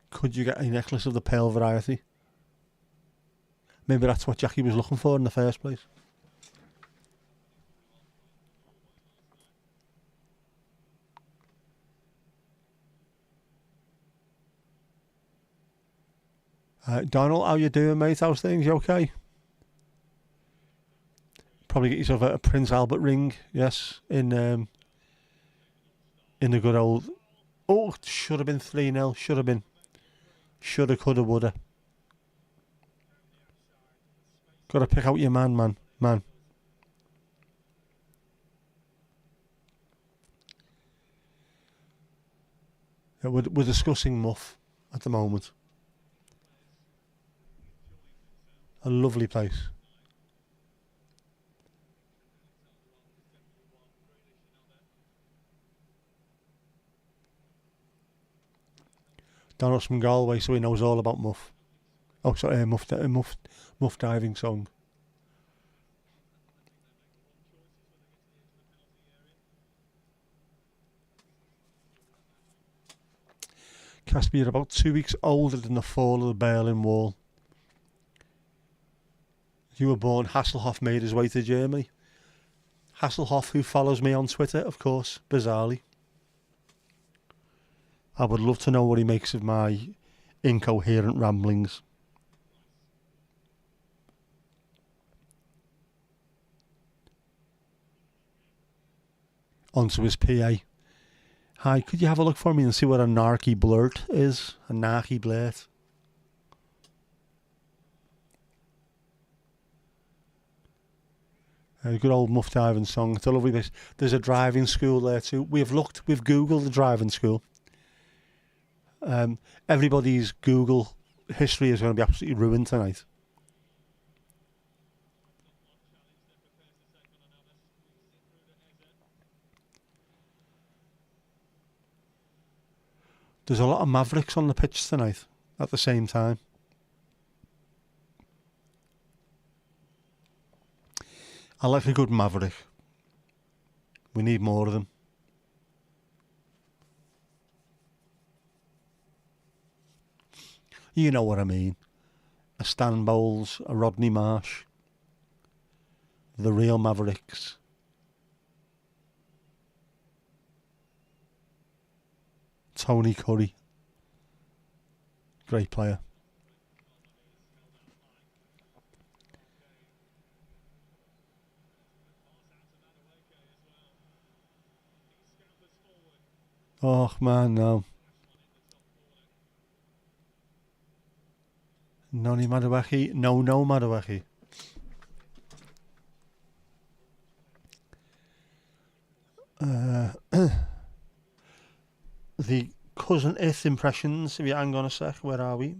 Could you get a necklace of the pearl variety? Maybe that's what Jackie was looking for in the first place. Donald, how you doing, mate? How's things? You okay? Probably get yourself a Prince Albert ring, yes, in the good old... Oh, should have been 3-0, should have been. Shoulda, coulda, woulda. Got to pick out your man. Yeah, we're discussing Muff at the moment. A lovely place. Donald's from Galway, so he knows all about Muff. Oh, sorry, Muff diving song. Casper, you're about 2 weeks older than the fall of the Berlin Wall. You were born, Hasselhoff made his way to Germany. Hasselhoff, who follows me on Twitter, of course, bizarrely. I would love to know what he makes of my incoherent ramblings. onto his PA. Hi, could you have a look for me and see what a narky blurt is? A narky blurt. A good old Muff Diving song. It's a lovely place. There's a driving school there too. We've Googled the driving school. Everybody's Google history is going to be absolutely ruined tonight. There's a lot of Mavericks on the pitch tonight at the same time. I like a good Maverick. We need more of them. You know what I mean. A Stan Bowles, a Rodney Marsh. The real Mavericks. Tony Curry. Great player. Oh man, no. Noni Madueke. No Madueke. The Cousin Ith impressions, if you hang on a sec, where are we?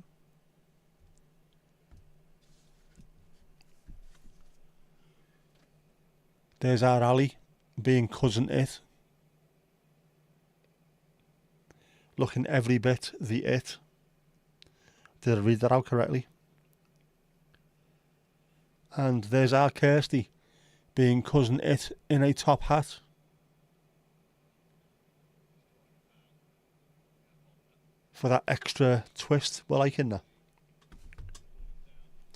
There's our Ali being Cousin It. Looking every bit the It. Did I read that out correctly? And there's our Kirsty being Cousin It in a top hat. For that extra twist, we're liking that.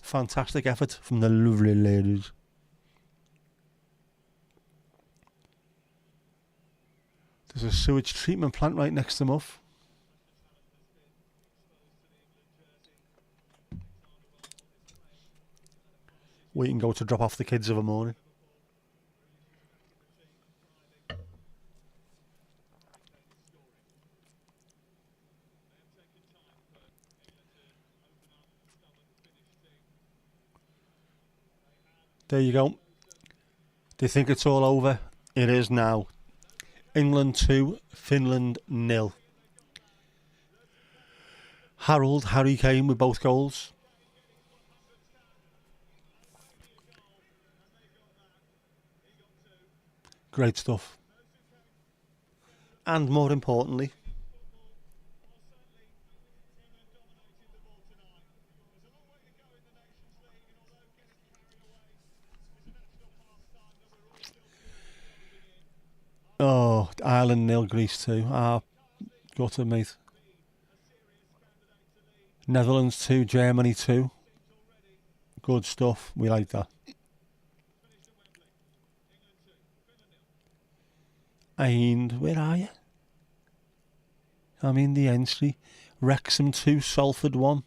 Fantastic effort from the lovely ladies. There's a sewage treatment plant right next to Muff. We can go to drop off the kids of a morning. There you go. They think it's all over. It is now. England 2, Finland 0. Harry Kane with both goals. Great stuff. And more importantly, Ireland 0, Greece 2. Got it, mate. Netherlands 2, Germany 2. Good stuff. We like that. And where are you? I'm in the entry. Wrexham 2, Salford 1.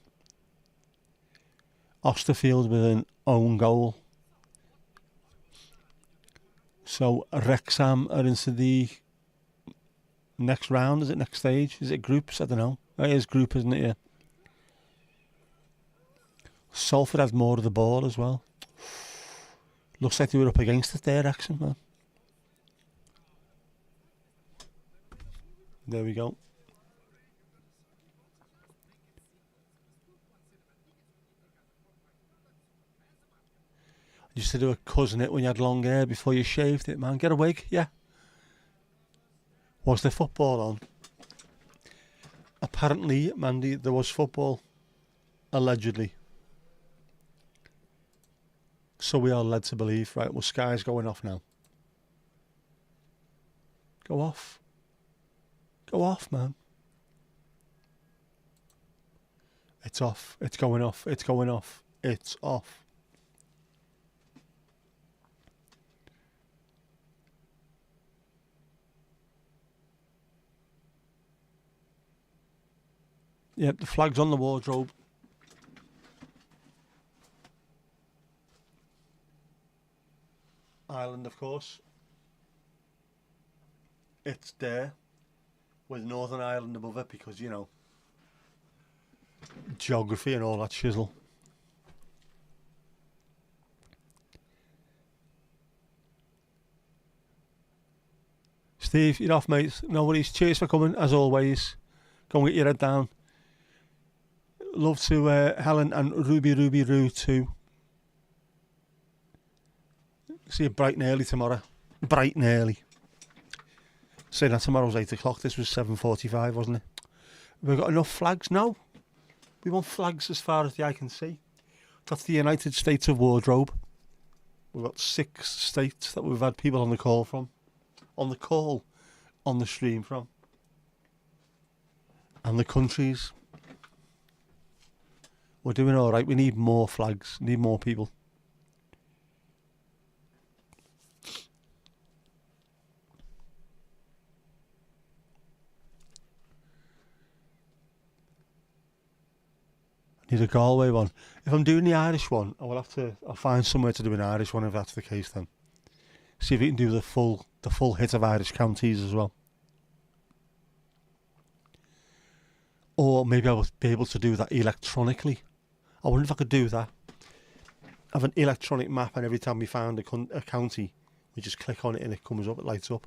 Osterfield with an own goal. So Wrexham are into the next round. Is it next stage? Is it groups? I don't know. It is group, isn't it? Yeah. Salford had more of the ball as well. Looks like they were up against it there, Wrexham, man. There we go. Used to do a cousin it when you had long hair before you shaved it, man. Get a wig, yeah. Was there football on? Apparently, Mandy, there was football. Allegedly. So we are led to believe. Right, well, Sky's going off now. Go off. Go off, man. It's off. It's going off. It's going off. It's off. Yep, the flag's on the wardrobe. Ireland, of course. It's there with Northern Ireland above it because, you know, geography and all that shizzle. Steve, you're off, mate. No worries. Cheers for coming, as always. Go and get your head down. Love to Helen and Ruby Roo too. See you bright and early tomorrow. Bright and early. Saying that tomorrow's 8 o'clock. This was 7:45, wasn't it? We've got enough flags? No. We want flags as far as the eye can see. That's the United States of Wardrobe. We've got 6 states that we've had people on the call from. On the stream from. And the countries. We're doing alright. We need more flags. Need more people. Need a Galway one. If I'm doing the Irish one, I'll find somewhere to do an Irish one if that's the case then. See if we can do the full hit of Irish counties as well. Or maybe I would be able to do that electronically. I wonder if I could do that. Have an electronic map, and every time we found a county, we just click on it and it comes up, it lights up.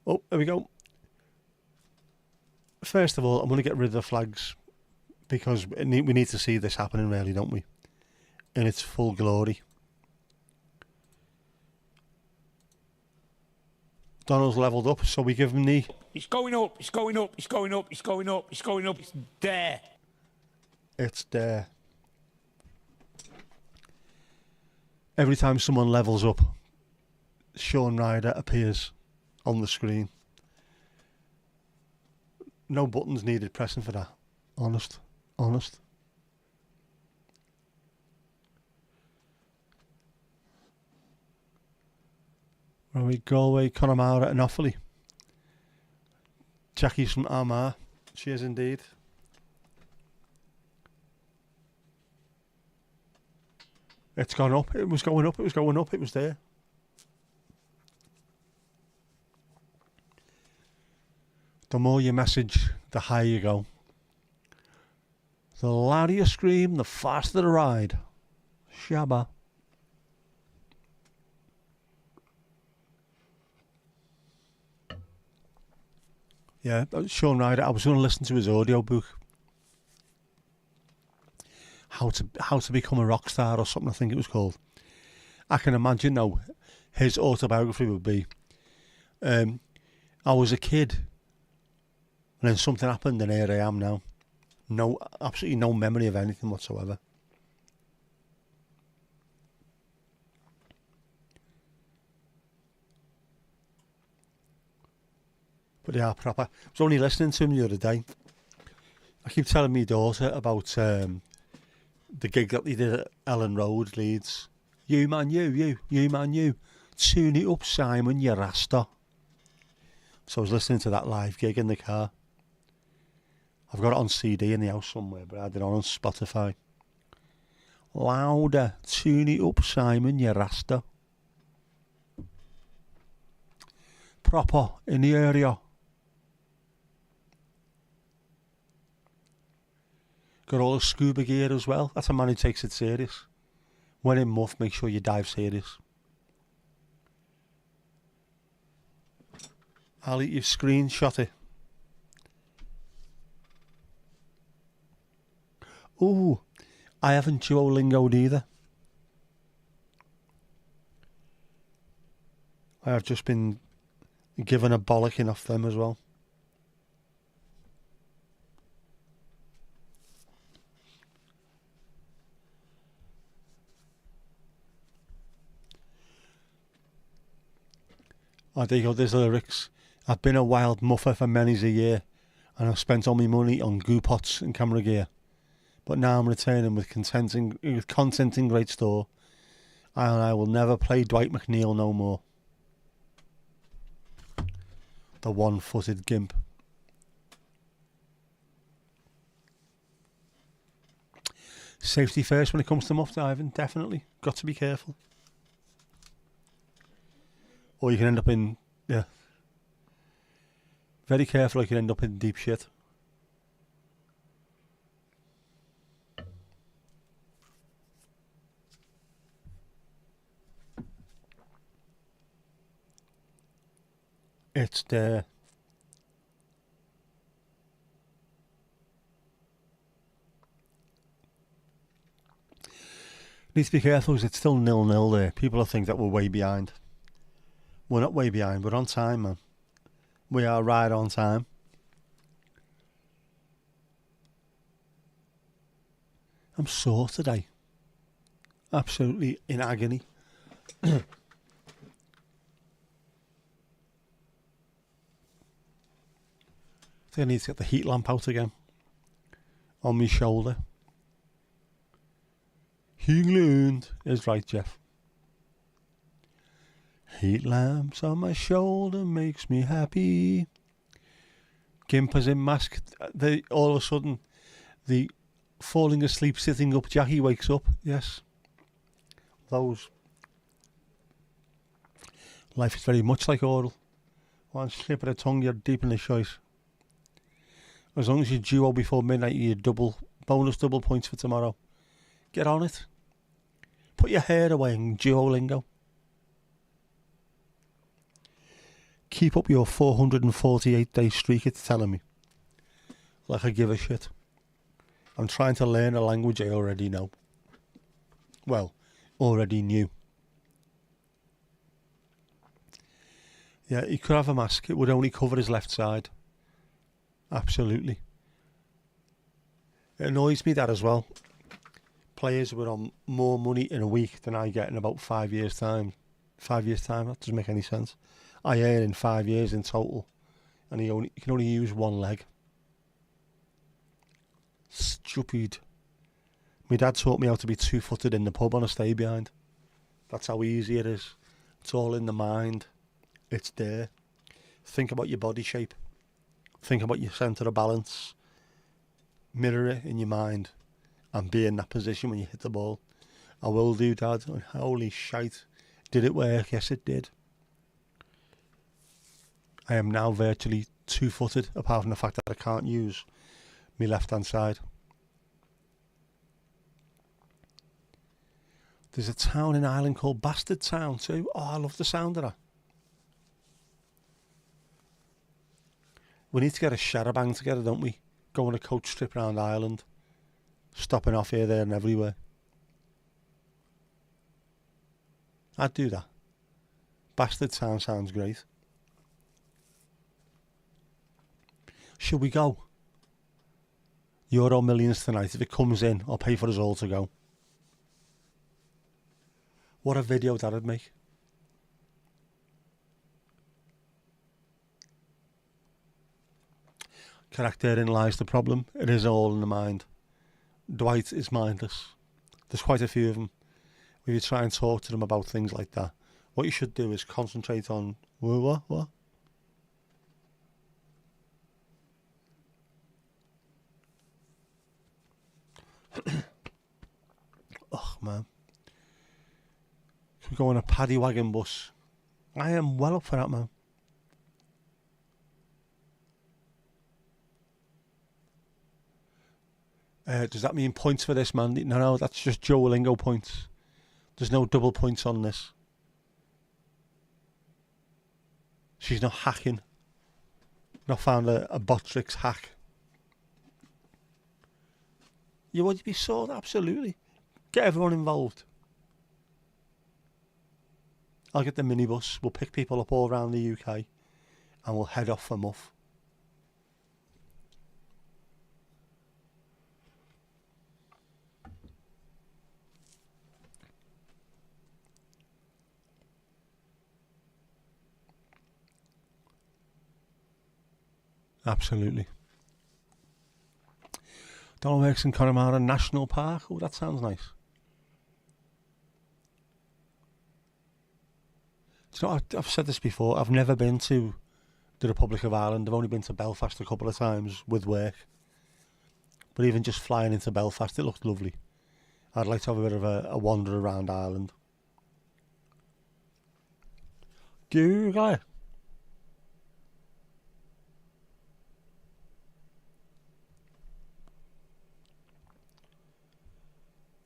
Oh, there we go. First of all, I'm going to get rid of the flags because we need to see this happening, really, don't we? In its full glory. Donald's levelled up, so we give him the... It's going up, it's going up, it's going up, it's going up, it's going up, it's there. It's there. Every time someone levels up, Sean Ryder appears on the screen. No buttons needed pressing for that. Honest. Where we Galway, Connemara and Offaly. Jackie's from Armagh. She is indeed. It's gone up. It was going up. It was going up. It was there. The more you message, the higher you go. The louder you scream, the faster the ride. Shabba. Yeah, Sean Ryder. I was going to listen to his audiobook. How to become a rock star or something, I think it was called. I can imagine now his autobiography would be, I was a kid and then something happened and here I am now. Absolutely no memory of anything whatsoever. But they are proper. I was only listening to him the other day. I keep telling my daughter about the gig that they did at Ellen Road, Leeds. You man, you man, you. Tune it up, Simon, you rasta. So I was listening to that live gig in the car. I've got it on CD in the house somewhere, but I had it on Spotify. Louder, tune it up, Simon, you rasta. Proper in the area. Got all the scuba gear as well. That's a man who takes it serious. When in muff, make sure you dive serious. Ali, you've screenshot it. Ooh, I haven't Duolingo'd either. I have just been given a bollocking off them as well. Oh, there you go, there's the lyrics. I've been a wild muffer for many's a year, and I've spent all my money on goo pots and camera gear. But now I'm returning with content in great store, and I will never play Dwight McNeil no more. The one-footed gimp. Safety first when it comes to muff diving, definitely. Got to be careful. Or you can end up in, yeah. Very careful or you can end up in deep shit. It's there. Need to be careful because it's still 0-0 there. People will think that we're way behind. We're not way behind. We're on time, man. We are right on time. I'm sore today. Absolutely in agony. I think I need to get the heat lamp out again. On my shoulder. England is right, Jeff. Heat lamps on my shoulder makes me happy. Gimpers in mask. All of a sudden, the falling asleep, sitting up Jackie wakes up. Yes. Those. Life is very much like oral. One slip of the tongue, you're deep in the choice. As long as you duo before midnight, you bonus double points for tomorrow. Get on it. Put your hair away and Duolingo. Keep up your 448-day streak, it's telling me. Like I give a shit. I'm trying to learn a language I already know. Well, already knew. Yeah, he could have a mask. It would only cover his left side. Absolutely. It annoys me that as well. Players were on more money in a week than I get in about 5 years' time. 5 years' time, that doesn't make any sense. I earn in 5 years in total, and he can only use one leg. Stupid. My dad taught me how to be 2-footed in the pub on a stay behind. That's how easy it is. It's all in the mind. It's there. Think about your body shape. Think about your centre of balance. Mirror it in your mind. And be in that position when you hit the ball. I will do, Dad. And holy shite. Did it work? Yes, it did. I am now virtually 2-footed, apart from the fact that I can't use my left-hand side. There's a town in Ireland called Bastard Town too. Oh, I love the sound of that. We need to get a shadowbang together, don't we? Go on a coach trip around Ireland. Stopping off here, there and everywhere. I'd do that. Bastard Town sounds great. Should we go? Euro Millions tonight. If it comes in, I'll pay for us all to go. What a video that'd make. Correct, therein lies the problem. It is all in the mind. Dwight is mindless. There's quite a few of them. When you try and talk to them about things like that, what you should do is concentrate on what? Oh man. Can we go on a paddy wagon bus? I am well up for that, man. Does that mean points for this, man? No, that's just Duolingo points. There's no double points on this. She's not hacking. Not found a Botrix hack. You would be sold? Absolutely. Get everyone involved. I'll get the minibus. We'll pick people up all around the UK and we'll head off for Muff. Absolutely. Donald works in Connemara National Park. Oh, that sounds nice. Do you know, I've said this before. I've never been to the Republic of Ireland. I've only been to Belfast a couple of times with work. But even just flying into Belfast, it looked lovely. I'd like to have a bit of a wander around Ireland. Google it.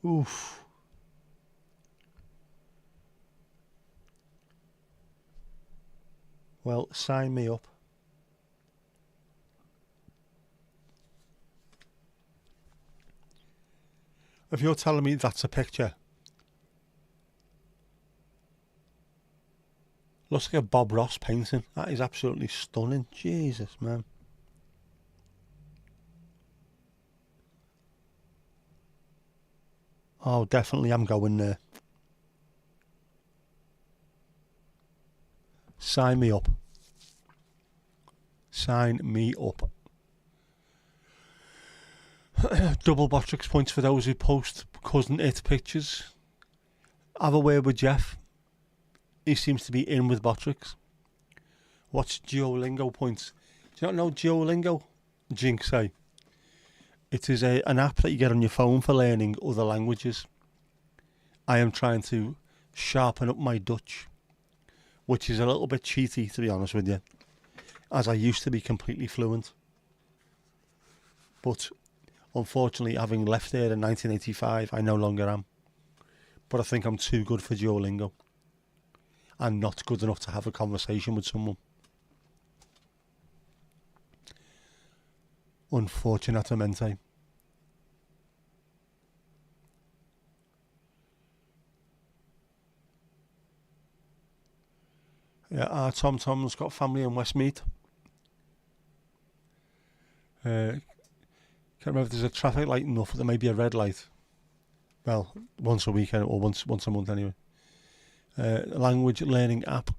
Oof. Well, sign me up. If you're telling me that's a picture, looks like a Bob Ross painting. That is absolutely stunning. Jesus, man. Oh, definitely I'm going there. Sign me up. Sign me up. Double Botrix points for those who post cousin it pictures. Have a word with Jeff. He seems to be in with Botrix. What's Duolingo points? Do you not know Duolingo? Jinx say. It is an app that you get on your phone for learning other languages. I am trying to sharpen up my Dutch, which is a little bit cheaty, to be honest with you, as I used to be completely fluent. But unfortunately, having left there in 1985, I no longer am. But I think I'm too good for Duolingo and not good enough to have a conversation with someone. Unfortunatamente. Yeah, our Tom Tom's got family in Westmeath. Can't remember if there's a traffic light enough, there may be a red light. Well, once a week or once a month anyway. Language learning app.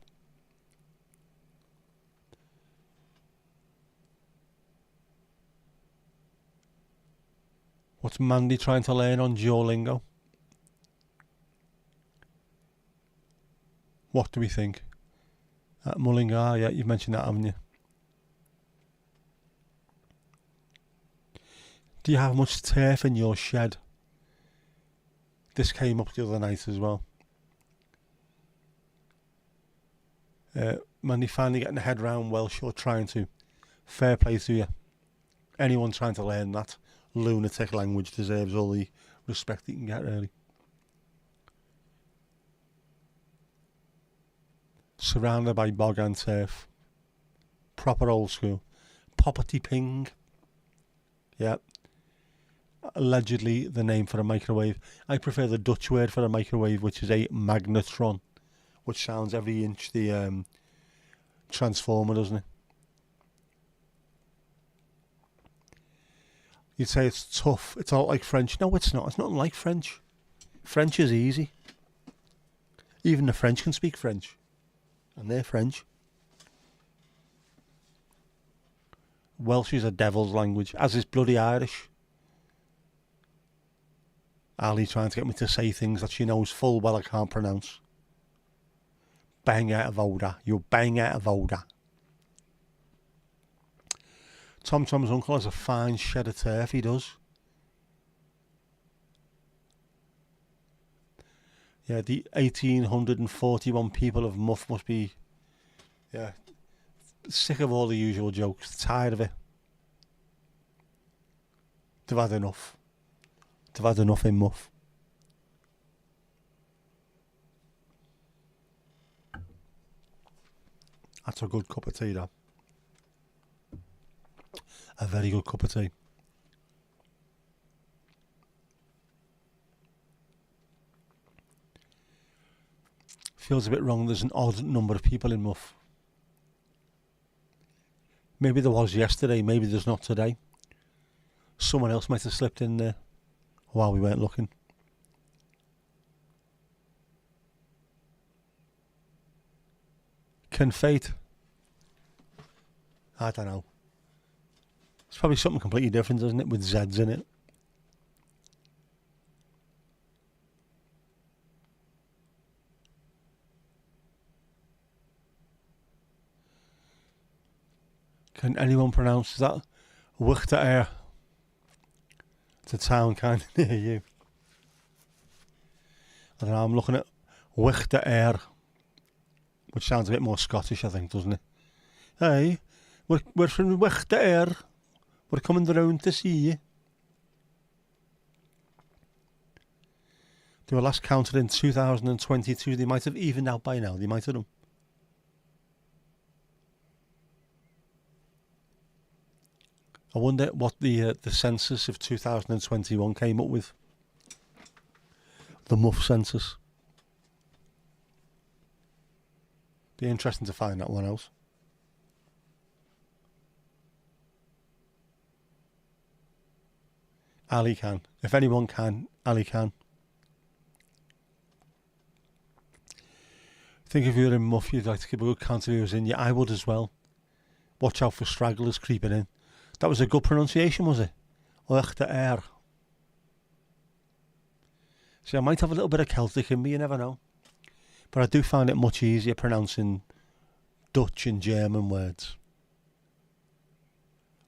What's Mandy trying to learn on Duolingo? What do we think? Mullingar, yeah, you've mentioned that, haven't you? Do you have much turf in your shed? This came up the other night as well. Mandy finally getting the head round Welsh, or trying to. Fair play to you. Anyone trying to learn that lunatic language deserves all the respect you can get, really. Surrounded by bog and turf. Proper old school. Poppity ping. Yeah. Allegedly the name for a microwave. I prefer the Dutch word for a microwave, which is a magnetron, which sounds every inch the transformer, doesn't it? You'd say it's tough. It's all like French. No, it's not. It's not like French. French is easy. Even the French can speak French. And they're French. Welsh is a devil's language, as is bloody Irish. Ali trying to get me to say things that she knows full well I can't pronounce. Bang out of order. You bang out of order. Tom Tom's uncle has a fine shed of turf, he does. Yeah, the 1,841 people of Muff must be, sick of all the usual jokes, tired of it. They've had enough. They've had enough in Muff. That's a good cup of tea, that. A very good cup of tea. Feels a bit wrong, there's an odd number of people in Muff. Maybe there was yesterday, maybe there's not today. Someone else might have slipped in there while we weren't looking. Can fate? I don't know. It's probably something completely different, isn't it, with Z's in it. Can anyone pronounce that? Wichter Air. It's a town kind of near you. I don't know, I'm looking at Wichter Air, which sounds a bit more Scottish, I think, doesn't it? Hey, we're from Wichter Air. We're coming round to see you. They were last counted in 2022. They might have evened out by now. They might have done. I wonder what the census of 2021 came up with. The Muff census. Be interesting to find that one out. Ali can. If anyone can, Ali can. I think if you're in Muff, you'd like to keep a good count of who's in you. I would as well. Watch out for stragglers creeping in. That was a good pronunciation, was it? Wichter Air. See, I might have a little bit of Celtic in me, you never know. But I do find it much easier pronouncing Dutch and German words.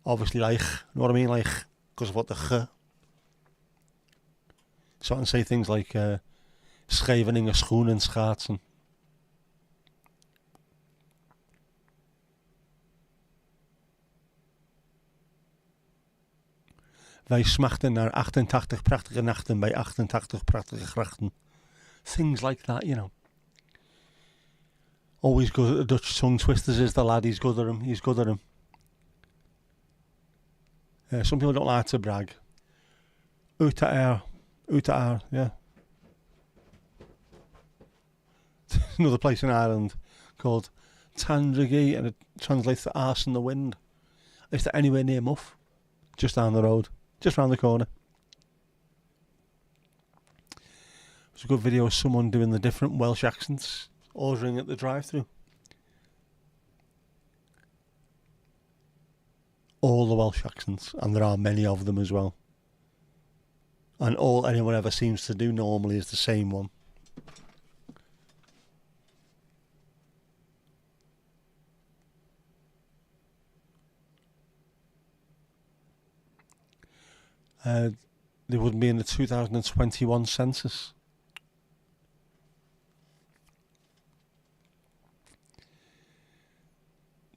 Obviously, like, you know what I mean? Like, because of what the ch. So I can say things like Scheveningen, schoen en schaatsen. Wij smachten naar 88 prachtige nachten bij 88 prachtige grachten. Things like that, you know. Always good at the Dutch tongue twisters is the lad. He's good at them. He's good at them. Some people don't like to brag. Uita air, yeah. Another place in Ireland called Tandragee, and it translates to arse in the wind. Is that anywhere near Muff? Just down the road. Just round the corner. There's a good video of someone doing the different Welsh accents, ordering at the drive-thru. All the Welsh accents, and there are many of them as well. And all anyone ever seems to do normally is the same one. They wouldn't be in the 2021 census.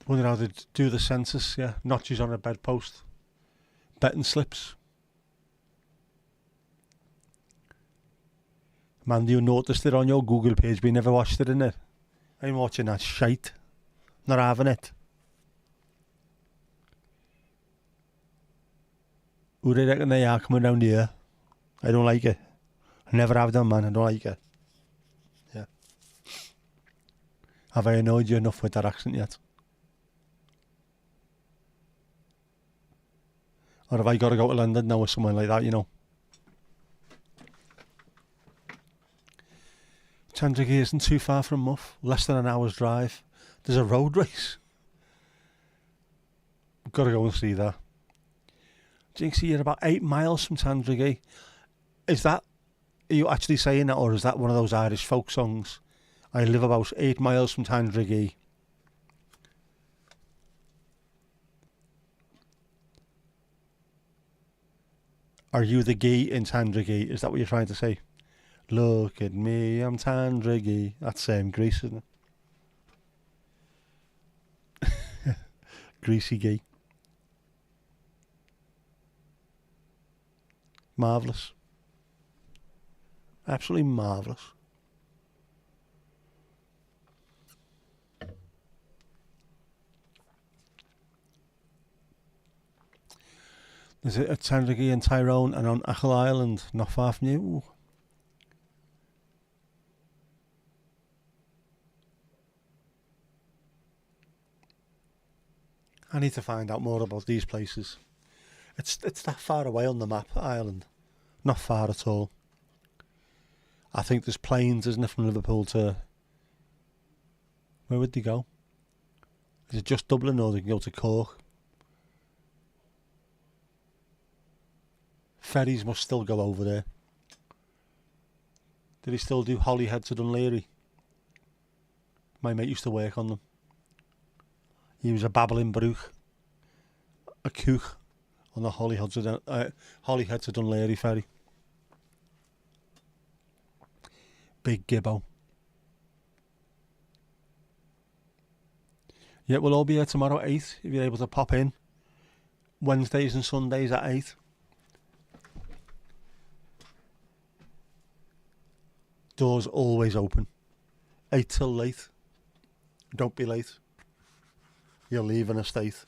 Wonder how they do the census, yeah. Notches on a bedpost. Betting slips. Man, you noticed it on your Google page, but you never watched it, innit? I'm watching that shite. Not having it. Who they reckon they are coming down here? I don't like it. I never have done, man. I don't like it. Yeah. Have I annoyed you enough with that accent yet? Or have I got to go to London now or somewhere like that, you know? Tandragee isn't too far from Muff. Less than an hour's drive. There's a road race. I've got to go and see that. Jinxie, you're about 8 miles from Tandragee. Are you actually saying that, or is that one of those Irish folk songs? I live about 8 miles from Tandragee. Are you the gee in Tandragee? Is that what you're trying to say? Look at me, I'm Tandragee. That's Greece, isn't it? Greasy gee. Marvellous. Absolutely marvellous. There's a Tandragee in Tyrone and on Achill Island, not far from you. Ooh. I need to find out more about these places. It's that far away on the map, Ireland. Not far at all. I think there's planes, isn't it, from Liverpool to... Where would they go? Is it just Dublin, or they can go to Cork? Ferries must still go over there. Do they still do Holyhead to Dunleary? My mate used to work on them. He was a babbling brook. A cook on the Holyhead to Dunleary ferry. Big Gibbo. Yeah, we'll all be here tomorrow at 8 if you're able to pop in. Wednesdays and Sundays at 8. Doors always open. 8 till late. Don't be late. You'll leave in a state.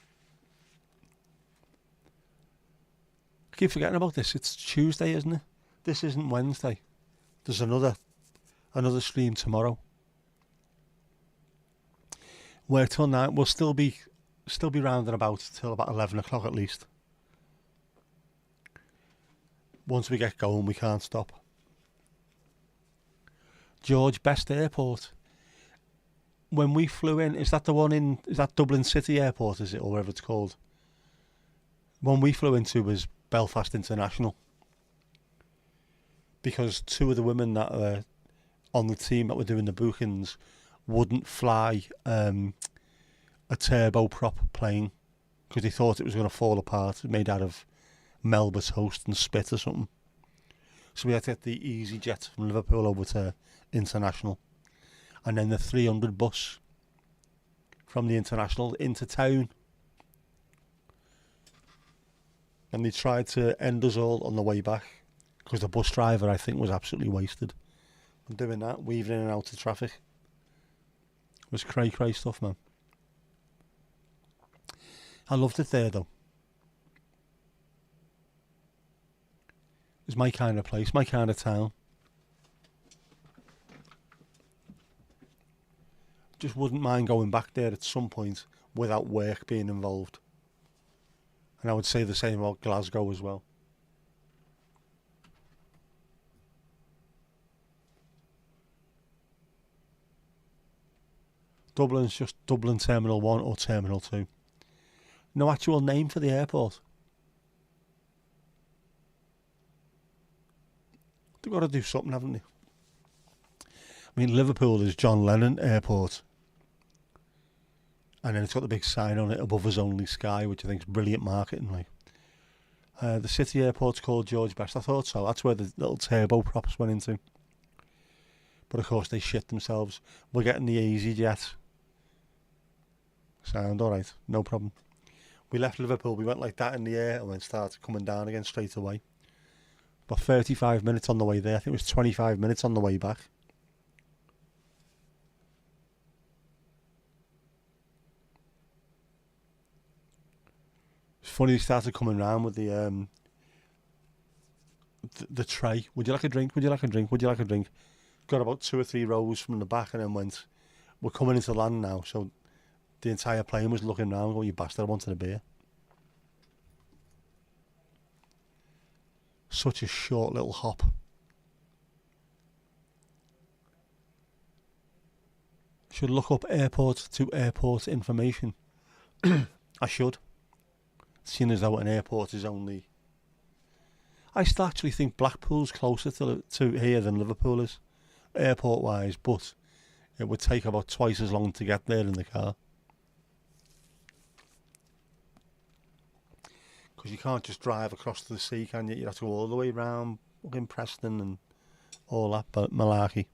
I keep forgetting about this. It's Tuesday, isn't it? This isn't Wednesday. There's another stream tomorrow. Where till 9, we'll still be round and about till about 11 o'clock at least. Once we get going, we can't stop. George, best airport. When we flew in, is that Dublin City Airport, is it, or whatever it's called? One we flew into was Belfast International. Because 2 of the women that were on the team that were doing the bookings wouldn't fly a turboprop plane because they thought it was going to fall apart, made out of Melba toast and spit or something. So we had to get the EasyJet from Liverpool over to International, and then the 300 bus from the International into town. And they tried to end us all on the way back because the bus driver, I think, was absolutely wasted. And doing that, weaving in and out of traffic. It was cray stuff, man. I loved it there, though. It was my kind of place, my kind of town. Just wouldn't mind going back there at some point without work being involved. And I would say the same about Glasgow as well. Dublin's just Dublin Terminal 1 or Terminal 2. No actual name for the airport. They've got to do something, haven't they? I mean, Liverpool is John Lennon Airport. And then it's got the big sign on it, above us only sky, which I think is brilliant marketing. Like, the city airport's called George Best. I thought so. That's where the little turboprops went into. But of course they shit themselves. We're getting the EasyJet. Sound alright, no problem. We left Liverpool, we went like that in the air and then started coming down again straight away. About 35 minutes on the way there. I think it was 25 minutes on the way back. It's funny they started coming round with the tray. Would you like a drink? Would you like a drink? Would you like a drink? Got about 2 or 3 rows from the back and then went, we're coming into land now. So the entire plane was looking round going, you bastard, I wanted a beer. Such a short little hop. Should look up airport to airport information. I should. Seeing as though an airport is only... I still actually think Blackpool's closer to here than Liverpool is, airport-wise, but it would take about twice as long to get there in the car. Because you can't just drive across to the sea, can you? You have to go all the way round fucking Preston and all that malarkey.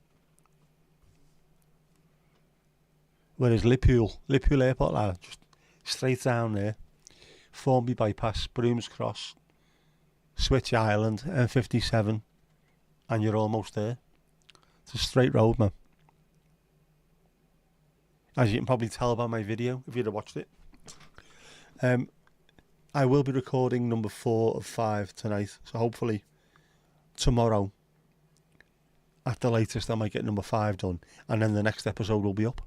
Whereas Liverpool Airport, like, just straight down there, Formby Bypass, Brooms Cross, Switch Island, M57, and you're almost there. It's a straight road, man. As you can probably tell by my video, if you'd have watched it. I will be recording number 4 of 5 tonight, so hopefully tomorrow, at the latest, I might get number 5 done, and then the next episode will be up.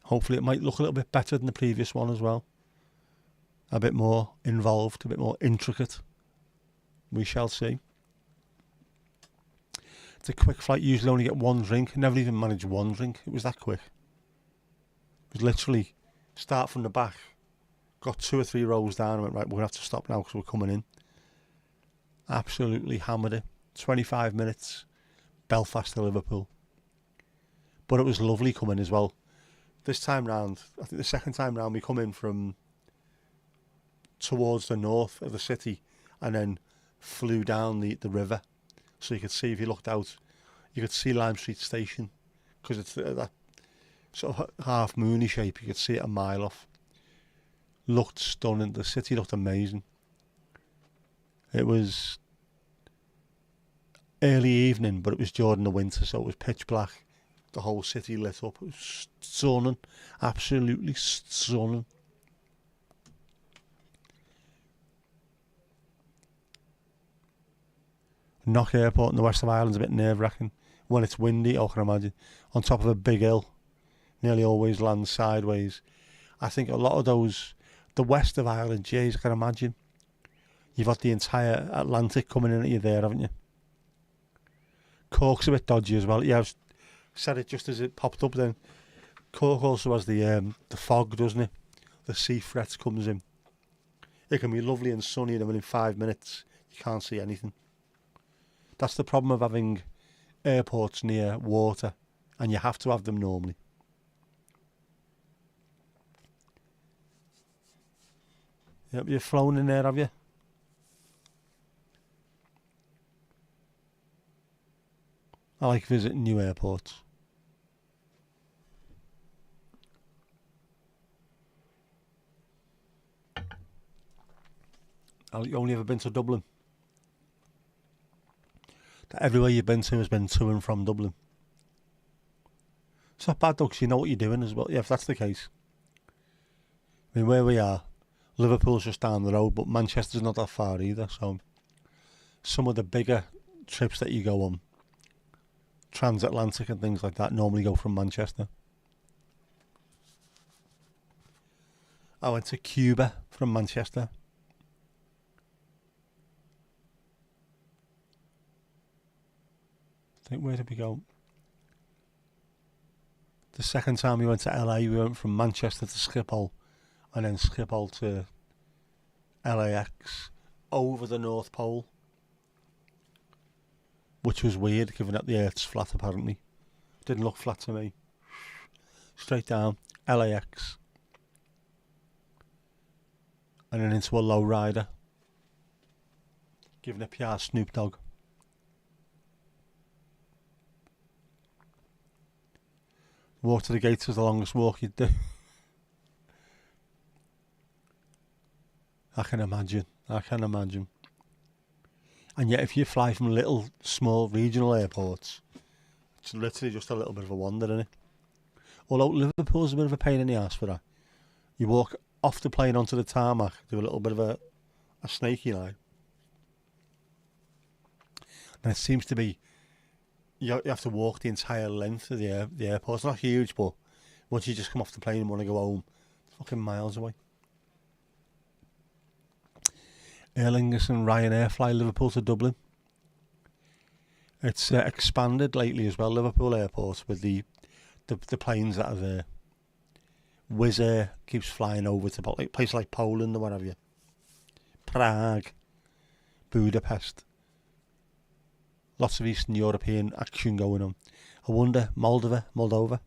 Hopefully it might look a little bit better than the previous one as well. A bit more involved, a bit more intricate. We shall see. It's a quick flight, usually only get 1 drink. Never even managed 1 drink, it was that quick. It was literally start from the back, got 2 or 3 rows down and went, right, we're going to have to stop now because we're coming in. Absolutely hammered it. 25 minutes, Belfast to Liverpool. But it was lovely coming as well. This time round, I think the second time round, we come in from towards the north of the city and then flew down the river. So you could see, if you looked out, you could see Lime Street Station, because it's that sort of half moony shape. You could see it a mile off. Looked stunning. The city looked amazing. It was early evening, but it was during the winter, so it was pitch black. The whole city lit up. It was stunning. Absolutely stunning. Knock Airport in the west of Ireland's a bit nerve-wracking. When it's windy, I can imagine. On top of a big hill. Nearly always lands sideways. I think a lot of those, the west of Ireland, jeez, I can imagine. You've got the entire Atlantic coming in at you there, haven't you? Cork's a bit dodgy as well. Yeah, I've said it just as it popped up then. Cork also has the fog, doesn't it? The sea fret comes in. It can be lovely and sunny, and within 5 minutes you can't see anything. That's the problem of having airports near water, and you have to have them normally. Yep, you've flown in there, have you? I like visiting new airports. You've only ever been to Dublin? Everywhere you've been to has been to and from Dublin. It's not bad though, because you know what you're doing as well. Yeah, if that's the case. I mean, where we are, Liverpool's just down the road, but Manchester's not that far either. So some of the bigger trips that you go on, transatlantic and things like that, normally go from Manchester. I went to Cuba from Manchester. I think, where did we go? The second time we went to LA, we went from Manchester to Schiphol, and then Schiphol to LAX over the North Pole, which was weird given that the Earth's flat apparently. Didn't look flat to me. Straight down, LAX, and then into a low rider, giving a PR Snoop Dogg. Walk to the gates was the longest walk you'd do. I can imagine. And yet if you fly from little, small, regional airports, it's literally just a little bit of a wander, isn't it? Although Liverpool's a bit of a pain in the arse for that. You walk off the plane onto the tarmac, do a little bit of a snaky line. And it seems to be, you have to walk the entire length of the airport. It's not huge, but once you just come off the plane and want to go home, it's fucking miles away. Aer Lingus and Ryanair fly Liverpool to Dublin. It's expanded lately as well, Liverpool Airport, with the planes that are there. Wizz Air keeps flying over to places like Poland or what have you. Prague, Budapest. Lots of Eastern European action going on. I wonder, Moldova.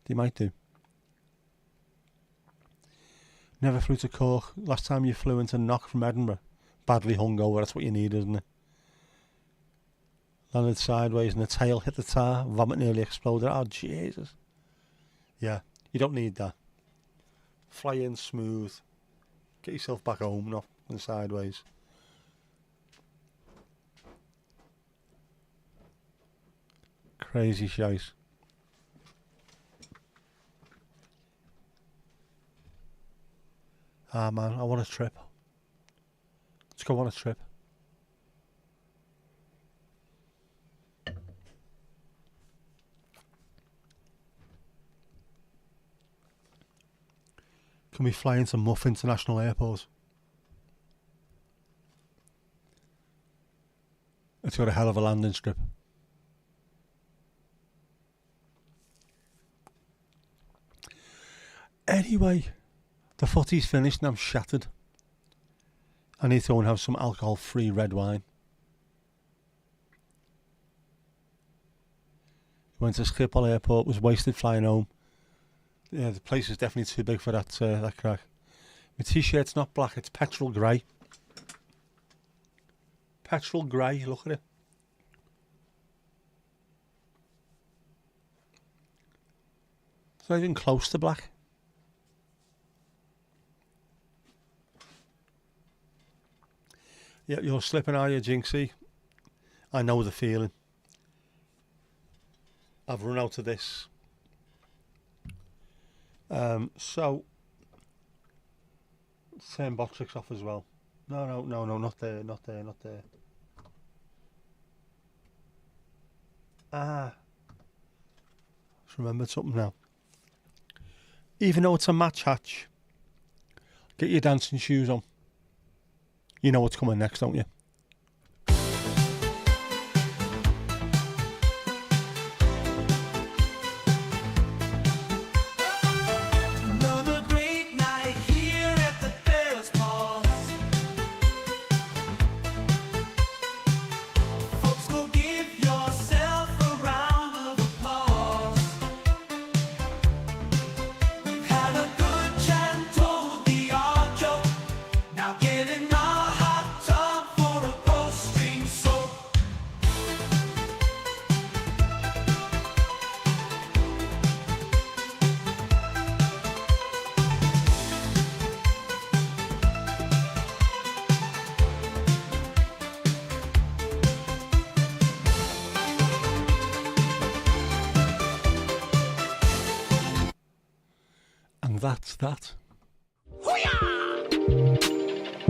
They might do. Never flew to Cork. Last time you flew into Knock from Edinburgh. Badly hungover, that's what you need, isn't it? Landed sideways and the tail hit the tar. Vomit nearly exploded. Oh, Jesus. Yeah, you don't need that. Fly in smooth. Get yourself back home, not sideways. Crazy shite. Ah man, I want a trip. Let's go on a trip. Can we fly into Muff International Airport? It's got a hell of a landing strip. Anyway, the footy's finished and I'm shattered. I need to go and have some alcohol-free red wine. Went to Schiphol Airport, was wasted flying home. Yeah, the place is definitely too big for that crack. My t-shirt's not black, it's petrol grey. Petrol grey, look at it. It's not even close to black. Yeah, you're slipping, are you, Jinxie? I know the feeling. I've run out of this. So turn Botrix off as well. No, not there. Just remembered something now. Even though it's a match hatch, get your dancing shoes on. You know what's coming next, don't you? Another great night here at the Dallas Mall. Folks, go give yourself a round of applause. We've had a good chat and told the odd joke. Now get in a hot tub for a post-stream soak. And that's that.